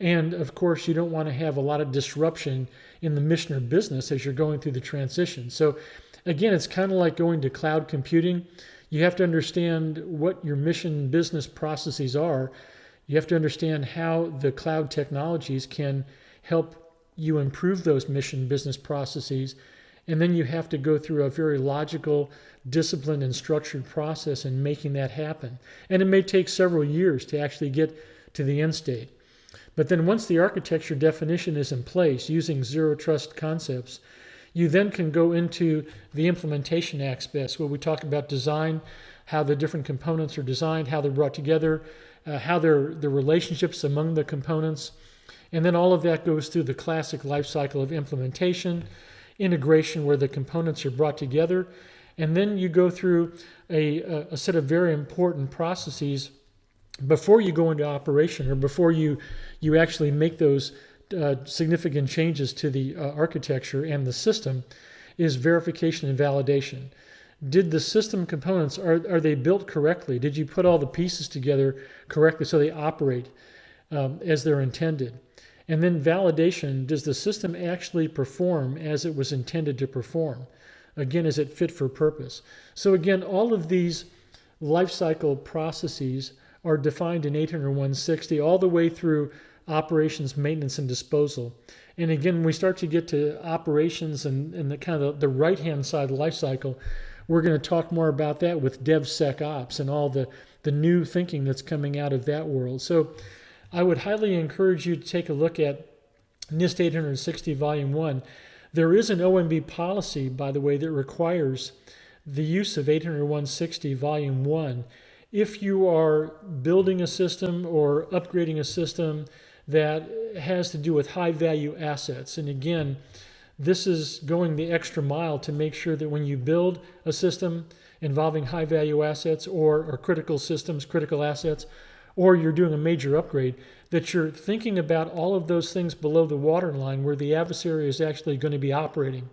And of course, you don't want to have a lot of disruption in the mission or business as you're going through the transition. So again, it's kind of like going to cloud computing. You have to understand what your mission business processes are. You have to understand how the cloud technologies can help you improve those mission business processes. And then you have to go through a very logical, disciplined, and structured process in making that happen. And it may take several years to actually get to the end state. But then once the architecture definition is in place using zero trust concepts, you then can go into the implementation aspects where we talk about design, how the different components are designed, how they're brought together, how the relationships among the components. And then all of that goes through the classic life cycle of implementation, integration where the components are brought together. And then you go through a set of very important processes before you go into operation or before you actually make those significant changes to the architecture and the system is verification and validation. Did the system components, are they built correctly? Did you put all the pieces together correctly so they operate as they're intended? And then validation, does the system actually perform as it was intended to perform? Again, is it fit for purpose? So again, all of these lifecycle processes are defined in 801.60 all the way through operations, maintenance, and disposal. And again, when we start to get to operations and the kind of the right-hand side of the life cycle, we're going to talk more about that with DevSec Ops and all the new thinking that's coming out of that world. So I would highly encourage you to take a look at NIST 860 Volume 1. There is an OMB policy, by the way, that requires the use of 801.60 Volume 1 if you are building a system or upgrading a system that has to do with high-value assets. And again, this is going the extra mile to make sure that when you build a system involving high-value assets or critical systems, critical assets, or you're doing a major upgrade, that you're thinking about all of those things below the waterline where the adversary is actually going to be operating.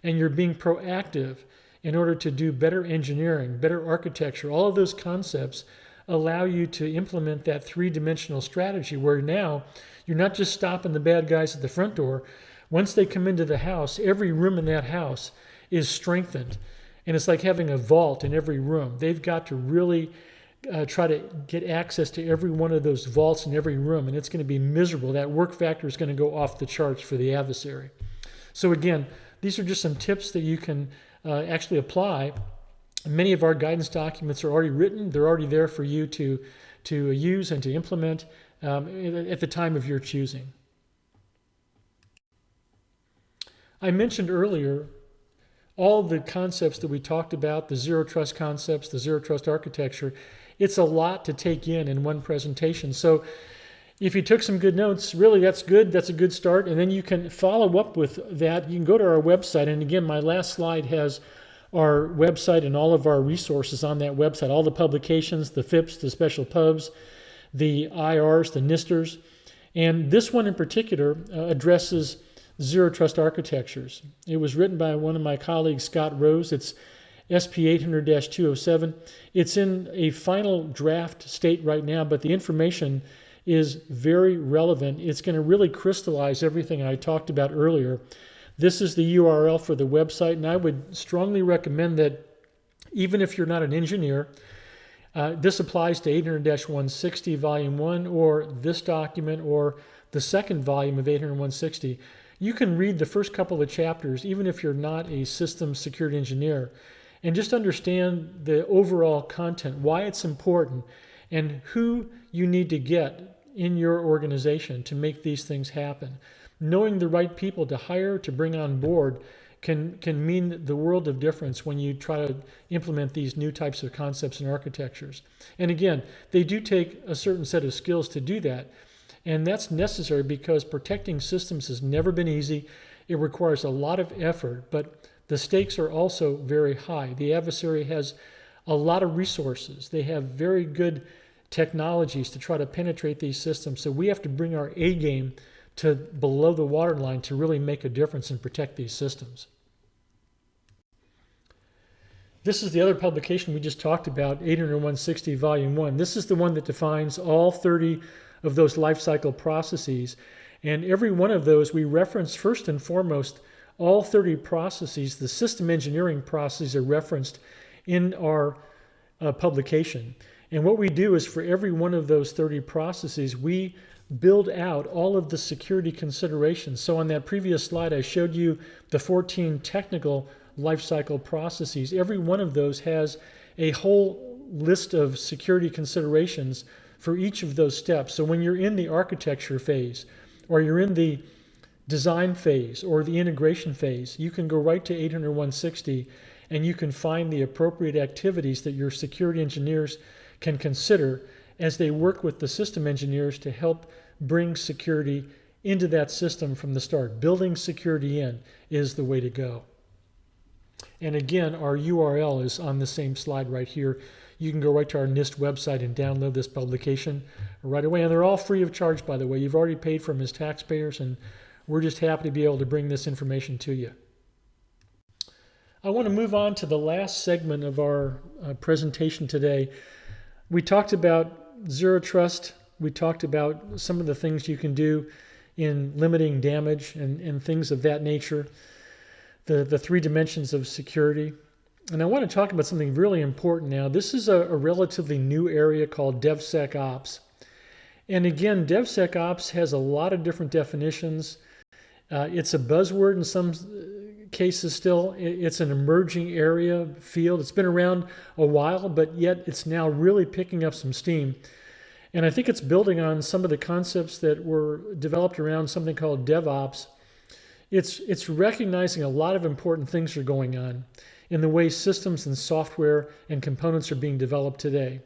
And you're being proactive in order to do better engineering, better architecture. All of those concepts allow you to implement that three-dimensional strategy where now you're not just stopping the bad guys at the front door. Once they come into the house, every room in that house is strengthened. And it's like having a vault in every room. They've got to really try to get access to every one of those vaults in every room, and it's going to be miserable. That work factor is going to go off the charts for the adversary. So again, these are just some tips that you can actually apply. Many of our guidance documents are already written. They're already there for you to use and to implement at the time of your choosing. I mentioned earlier all the concepts that we talked about, the zero trust concepts, the zero trust architecture. It's a lot to take in one presentation. So if you took some good notes, really that's good. That's a good start. And then you can follow up with that. You can go to our website. And again, my last slide has our website and all of our resources on that website, all the publications, the FIPS, the special pubs, the IRs, the NISTers. And this one in particular addresses zero trust architectures. It was written by one of my colleagues, Scott Rose. It's SP 800-207. It's in a final draft state right now, but the information is very relevant. It's going to really crystallize everything I talked about earlier. This is the URL for the website, and I would strongly recommend that even if you're not an engineer, this applies to 800-160 Volume 1 or this document or the second volume of 800-160. You can read the first couple of chapters even if you're not a systems security engineer and just understand the overall content, why it's important, and who you need to get in your organization to make these things happen. Knowing the right people to hire, to bring on board can mean the world of difference when you try to implement these new types of concepts and architectures. And again, they do take a certain set of skills to do that. And that's necessary because protecting systems has never been easy. It requires a lot of effort, but the stakes are also very high. The adversary has a lot of resources. They have very good technologies to try to penetrate these systems. So we have to bring our A game to below the waterline to really make a difference and protect these systems. This is the other publication we just talked about, 801.60 Volume 1. This is the one that defines all 30 of those lifecycle processes. And every one of those we reference first and foremost, all 30 processes, the system engineering processes are referenced in our publication. And what we do is for every one of those 30 processes, we build out all of the security considerations. So on that previous slide, I showed you the 14 technical lifecycle processes. Every one of those has a whole list of security considerations for each of those steps. So when you're in the architecture phase, or you're in the design phase, or the integration phase, you can go right to 801.60 and you can find the appropriate activities that your security engineers can consider as they work with the system engineers to help bring security into that system from the start. Building security in is the way to go. And again, our URL is on the same slide right here. You can go right to our NIST website and download this publication right away. And they're all free of charge, by the way. You've already paid for them as taxpayers, and we're just happy to be able to bring this information to you. I want to move on to the last segment of our presentation today. We talked about zero trust. We talked about some of the things you can do in limiting damage and things of that nature, the three dimensions of security. And I want to talk about something really important now. This is a relatively new area called DevSec Ops. And again, DevSec Ops has a lot of different definitions. It's a buzzword in some cases still. It's an emerging area, field. It's been around a while, but yet it's now really picking up some steam. And I think it's building on some of the concepts that were developed around something called DevOps. It's recognizing a lot of important things are going on in the way systems and software and components are being developed today.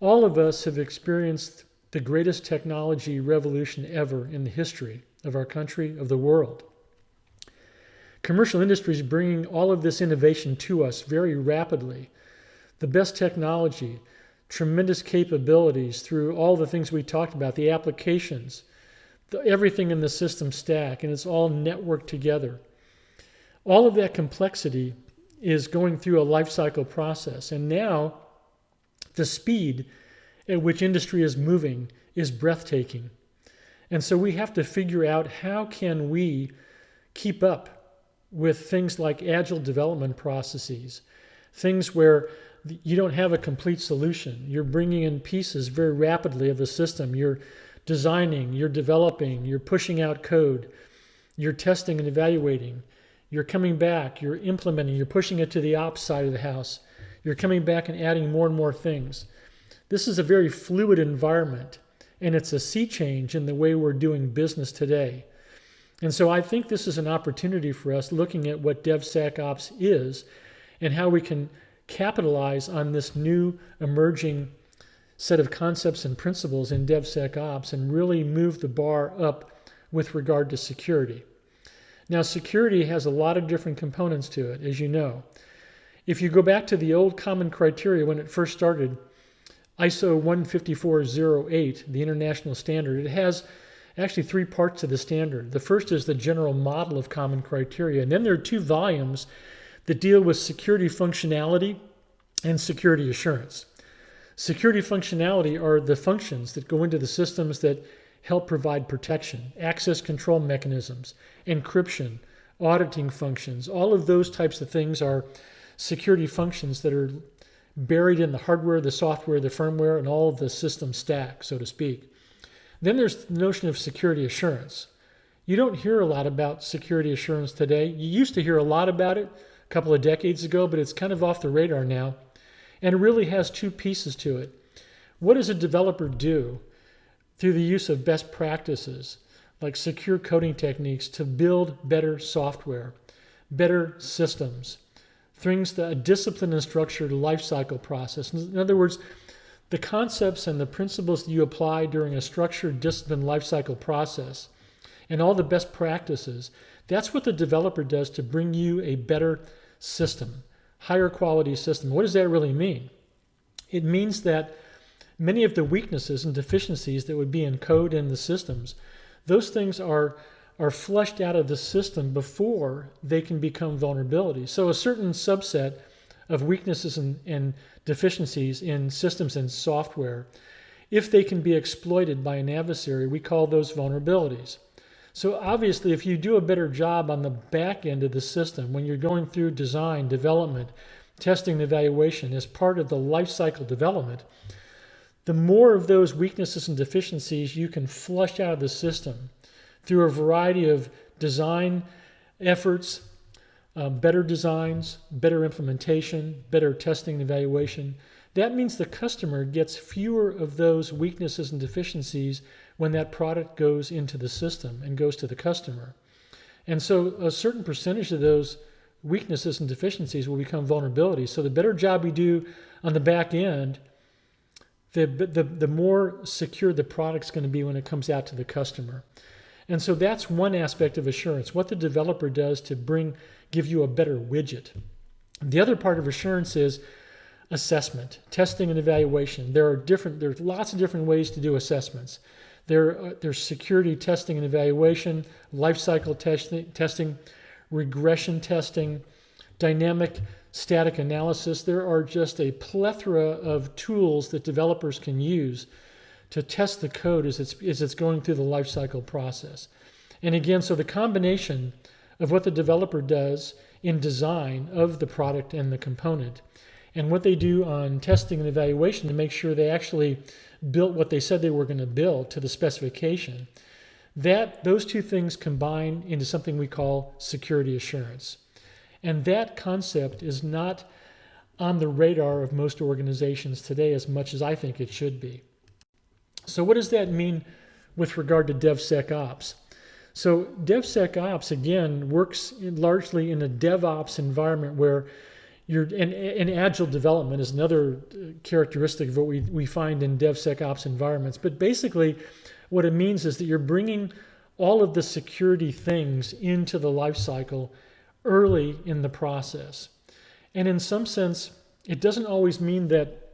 All of us have experienced the greatest technology revolution ever in the history of our country, of the world. Commercial industry is bringing all of this innovation to us very rapidly. The best technology, tremendous capabilities through all the things we talked about, the applications, everything in the system stack, and it's all networked together. All of that complexity is going through a life cycle process. And now the speed at which industry is moving is breathtaking. And so we have to figure out how can we keep up with things like agile development processes, things where you don't have a complete solution. You're bringing in pieces very rapidly of the system. You're designing, you're developing, you're pushing out code, you're testing and evaluating. You're coming back, you're implementing, you're pushing it to the ops side of the house. You're coming back and adding more and more things. This is a very fluid environment, and it's a sea change in the way we're doing business today. And so I think this is an opportunity for us looking at what DevSec Ops is and how we can capitalize on this new emerging set of concepts and principles in DevSec Ops and really move the bar up with regard to security. Now, security has a lot of different components to it, as you know. If you go back to the old common criteria when it first started, ISO 15408, the international standard, it has actually three parts to the standard. The first is the general model of common criteria, and then there are two volumes that deal with security functionality and security assurance. Security functionality are the functions that go into the systems that help provide protection, access control mechanisms, encryption, auditing functions. All of those types of things are security functions that are buried in the hardware, the software, the firmware, and all of the system stack, so to speak. Then there's the notion of security assurance. You don't hear a lot about security assurance today. You used to hear a lot about it a couple of decades ago, but it's kind of off the radar now. And it really has two pieces to it. What does a developer do through the use of best practices like secure coding techniques to build better software, better systems, things that a disciplined and structured lifecycle process. In other words, the concepts and the principles that you apply during a structured, disciplined lifecycle process and all the best practices, that's what the developer does to bring you a better system, higher quality system. What does that really mean? It means that many of the weaknesses and deficiencies that would be in code and the systems, those things are flushed out of the system before they can become vulnerabilities. So a certain subset of weaknesses and deficiencies in systems and software, if they can be exploited by an adversary, we call those vulnerabilities. So obviously, if you do a better job on the back end of the system, when you're going through design, development, testing, and evaluation as part of the lifecycle development, the more of those weaknesses and deficiencies you can flush out of the system through a variety of design efforts, better designs, better implementation, better testing and evaluation. That means the customer gets fewer of those weaknesses and deficiencies when that product goes into the system and goes to the customer. And so a certain percentage of those weaknesses and deficiencies will become vulnerabilities. So the better job we do on the back end, the more secure the product's going to be when it comes out to the customer. And so that's one aspect of assurance, what the developer does to give you a better widget. The other part of assurance is assessment, testing and evaluation. There's lots of different ways to do assessments. There's security testing and evaluation, lifecycle testing, regression testing, dynamic static analysis. There are just a plethora of tools that developers can use to test the code as it's going through the lifecycle process. And again, so the combination of what the developer does in design of the product and the component, and what they do on testing and evaluation to make sure they actually built what they said they were going to build to the specification, those two things combine into something we call security assurance. And that concept is not on the radar of most organizations today as much as I think it should be. So what does that mean with regard to DevSec Ops? So DevSec Ops, again, works largely in a DevOps environment where and agile development is another characteristic of what we find in DevSec Ops environments. But basically, what it means is that you're bringing all of the security things into the lifecycle early in the process. And in some sense, it doesn't always mean that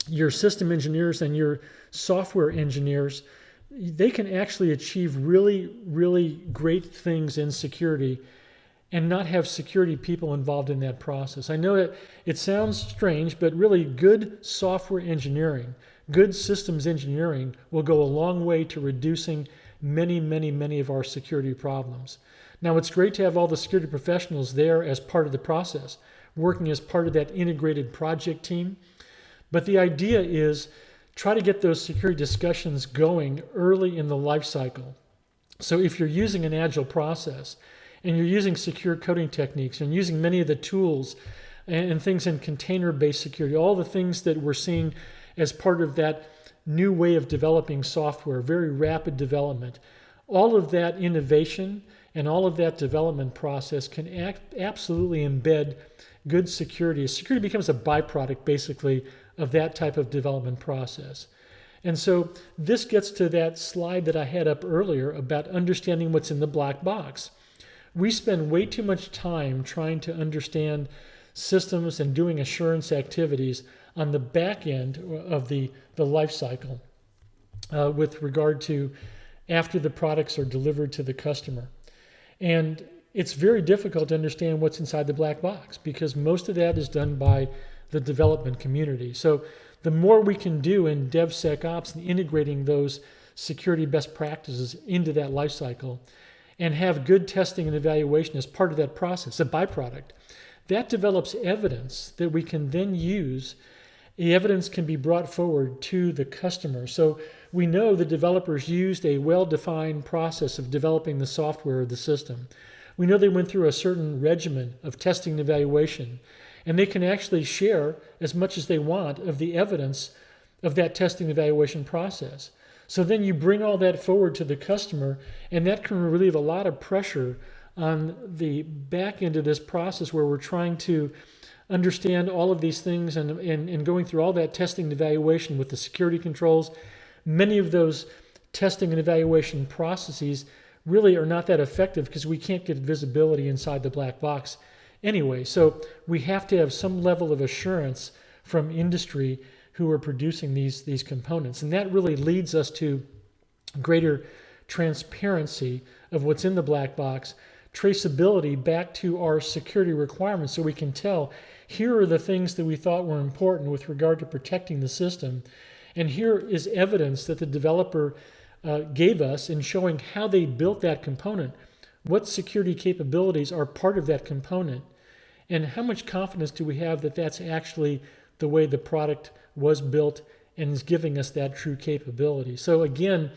your system engineers and your software engineers, they can actually achieve really, really great things in security and not have security people involved in that process. I know that it sounds strange, but really good software engineering, good systems engineering will go a long way to reducing many, many, many of our security problems. Now, it's great to have all the security professionals there as part of the process, working as part of that integrated project team. But the idea is try to get those security discussions going early in the life cycle. So if you're using an agile process and you're using secure coding techniques and using many of the tools and things in container-based security, all the things that we're seeing as part of that new way of developing software, very rapid development, all of that innovation and all of that development process can absolutely embed good security. Security becomes a byproduct, basically, of that type of development process. And so this gets to that slide that I had up earlier about understanding what's in the black box. We spend way too much time trying to understand systems and doing assurance activities on the back end of the life cycle with regard to after the products are delivered to the customer. And it's very difficult to understand what's inside the black box because most of that is done by the development community. So the more we can do in DevSec Ops and integrating those security best practices into that life cycle and have good testing and evaluation as part of that process, a byproduct, that develops evidence that we can then use. The evidence can be brought forward to the customer. So we know the developers used a well-defined process of developing the software or the system. We know they went through a certain regimen of testing and evaluation, and they can actually share as much as they want of the evidence of that testing and evaluation process. So then you bring all that forward to the customer, and that can relieve a lot of pressure on the back end of this process where we're trying to understand all of these things and going through all that testing and evaluation with the security controls. Many of those testing and evaluation processes really are not that effective because we can't get visibility inside the black box anyway. So we have to have some level of assurance from industry who are producing these components. And that really leads us to greater transparency of what's in the black box, traceability back to our security requirements so we can tell here are the things that we thought were important with regard to protecting the system. And here is evidence that the developer gave us in showing how they built that component, what security capabilities are part of that component, and how much confidence do we have that that's actually the way the product was built and is giving us that true capability. So again,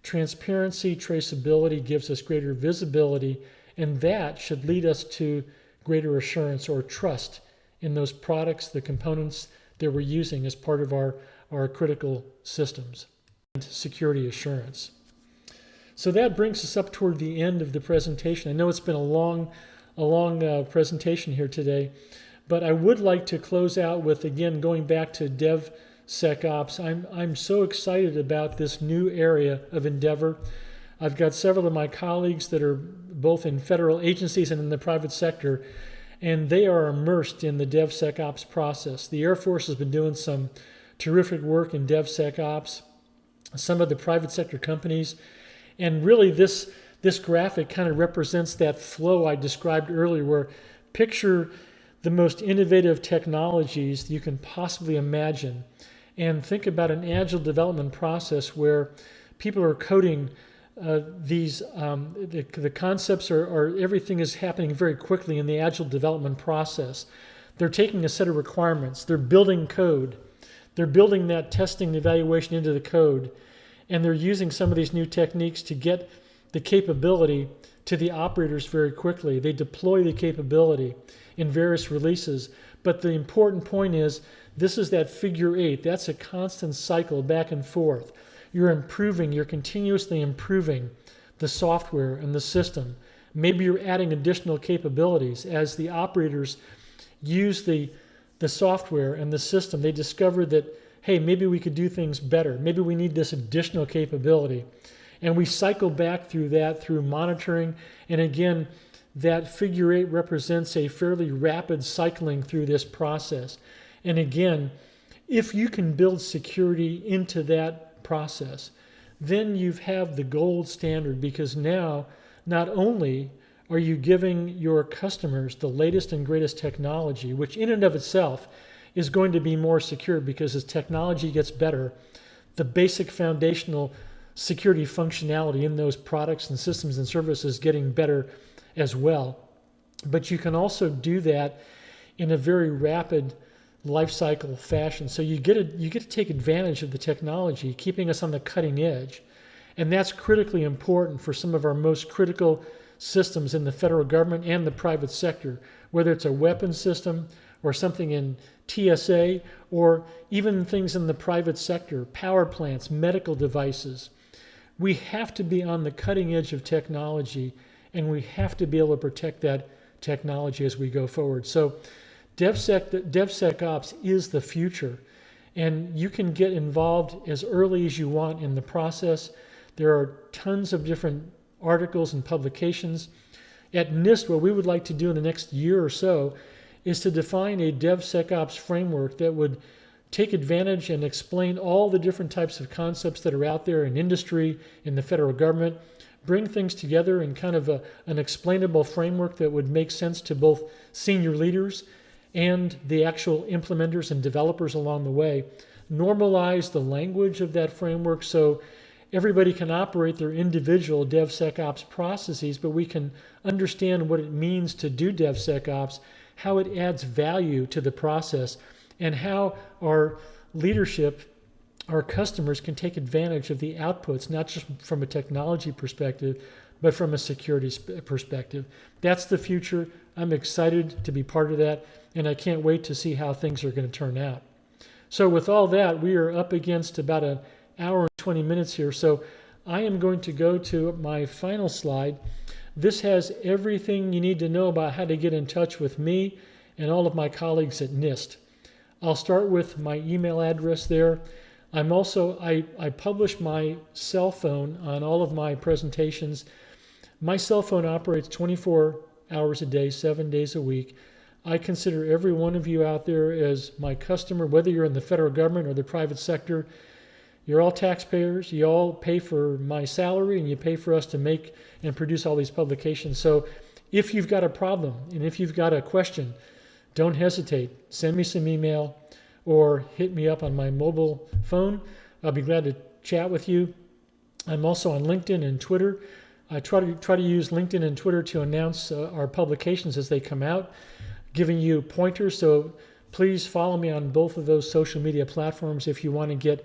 transparency, traceability gives us greater visibility, and that should lead us to greater assurance or trust in those products, the components that we're using as part of our critical systems. And security assurance. So that brings us up toward the end of the presentation. I know it's been a long presentation here today, but I would like to close out with, again, going back to DevSec Ops. I'm so excited about this new area of endeavor. I've got several of my colleagues that are both in federal agencies and in the private sector, and they are immersed in the DevSec Ops process. The Air Force has been doing some terrific work in DevSec Ops, some of the private sector companies, and really this graphic kind of represents that flow I described earlier, where picture the most innovative technologies you can possibly imagine, and think about an agile development process where people are coding the concepts are everything is happening very quickly in the agile development process. They're taking a set of requirements, they're building code, they're building that testing and evaluation into the code, and they're using some of these new techniques to get the capability to the operators very quickly. They deploy the capability in various releases. But the important point is, this is that figure 8. That's a constant cycle back and forth. You're improving, you're continuously improving the software and the system. Maybe you're adding additional capabilities. As the operators use the software and the system, they discover that, hey, maybe we could do things better. Maybe we need this additional capability. And we cycle back through that through monitoring. And again, that figure 8 represents a fairly rapid cycling through this process. And again, if you can build security into that process, then you have the gold standard, because now not only are you giving your customers the latest and greatest technology, which in and of itself is going to be more secure, because as technology gets better, the basic foundational security functionality in those products and systems and services getting better as well. But you can also do that in a very rapid life cycle fashion. So you get to take advantage of the technology, keeping us on the cutting edge. And that's critically important for some of our most critical systems in the federal government and the private sector, whether it's a weapons system or something in TSA, or even things in the private sector, power plants, medical devices. We have to be on the cutting edge of technology, and we have to be able to protect that technology as we go forward. So DevSec Ops is the future, and you can get involved as early as you want in the process. There are tons of different articles and publications. At NIST, what we would like to do in the next year or so is to define a DevSec Ops framework that would take advantage and explain all the different types of concepts that are out there in industry, in the federal government, bring things together in kind of an explainable framework that would make sense to both senior leaders and the actual implementers and developers along the way. Normalize the language of that framework so everybody can operate their individual DevSec Ops processes, but we can understand what it means to do DevSec Ops, how it adds value to the process, and how our leadership, our customers, can take advantage of the outputs, not just from a technology perspective, but from a security perspective. That's the future. I'm excited to be part of that, and I can't wait to see how things are going to turn out. So with all that, we are up against about an hour and 20 minutes here. So I am going to go to my final slide. This has everything you need to know about how to get in touch with me and all of my colleagues at NIST. I'll start with my email address there. I publish my cell phone on all of my presentations. My cell phone operates 24 hours a day, 7 days a week. I consider every one of you out there as my customer, whether you're in the federal government or the private sector. You're all taxpayers. You all pay for my salary, and you pay for us to make and produce all these publications. So if you've got a problem and if you've got a question, don't hesitate. Send me some email or hit me up on my mobile phone. I'll be glad to chat with you. I'm also on LinkedIn and Twitter. I try to use LinkedIn and Twitter to announce our publications as they come out, giving you pointers. So please follow me on both of those social media platforms if you want to get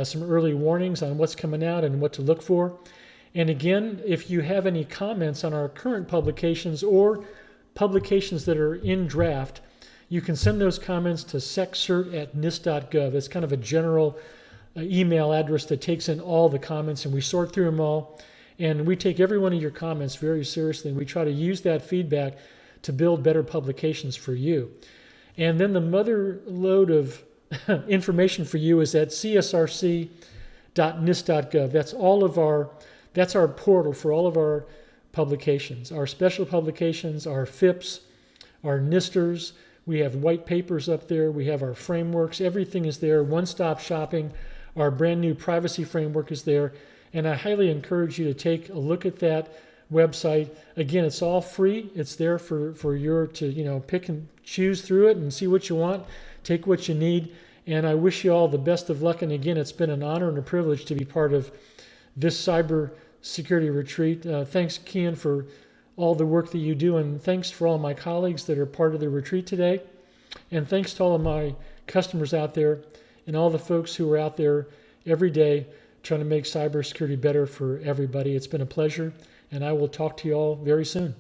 some early warnings on what's coming out and what to look for. And again, if you have any comments on our current publications or publications that are in draft, you can send those comments to seccert@nist.gov. It's kind of a general email address that takes in all the comments, and we sort through them all. And we take every one of your comments very seriously, and we try to use that feedback to build better publications for you. And then the mother load of information for you is at csrc.nist.gov. That's our portal for all of our publications, our special publications, our FIPS, our NISTers. We have white papers up there. We have our frameworks. Everything is there. One-stop shopping. Our brand new privacy framework is there. And I highly encourage you to take a look at that website. Again, it's all free. It's there for you to pick and choose through it and see what you want, take what you need, And I wish you all the best of luck. And again, it's been an honor and a privilege to be part of this cybersecurity retreat. Thanks, Kian, for all the work that you do. And thanks for all my colleagues that are part of the retreat today. And thanks to all of my customers out there and all the folks who are out there every day trying to make cybersecurity better for everybody. It's been a pleasure, and I will talk to you all very soon.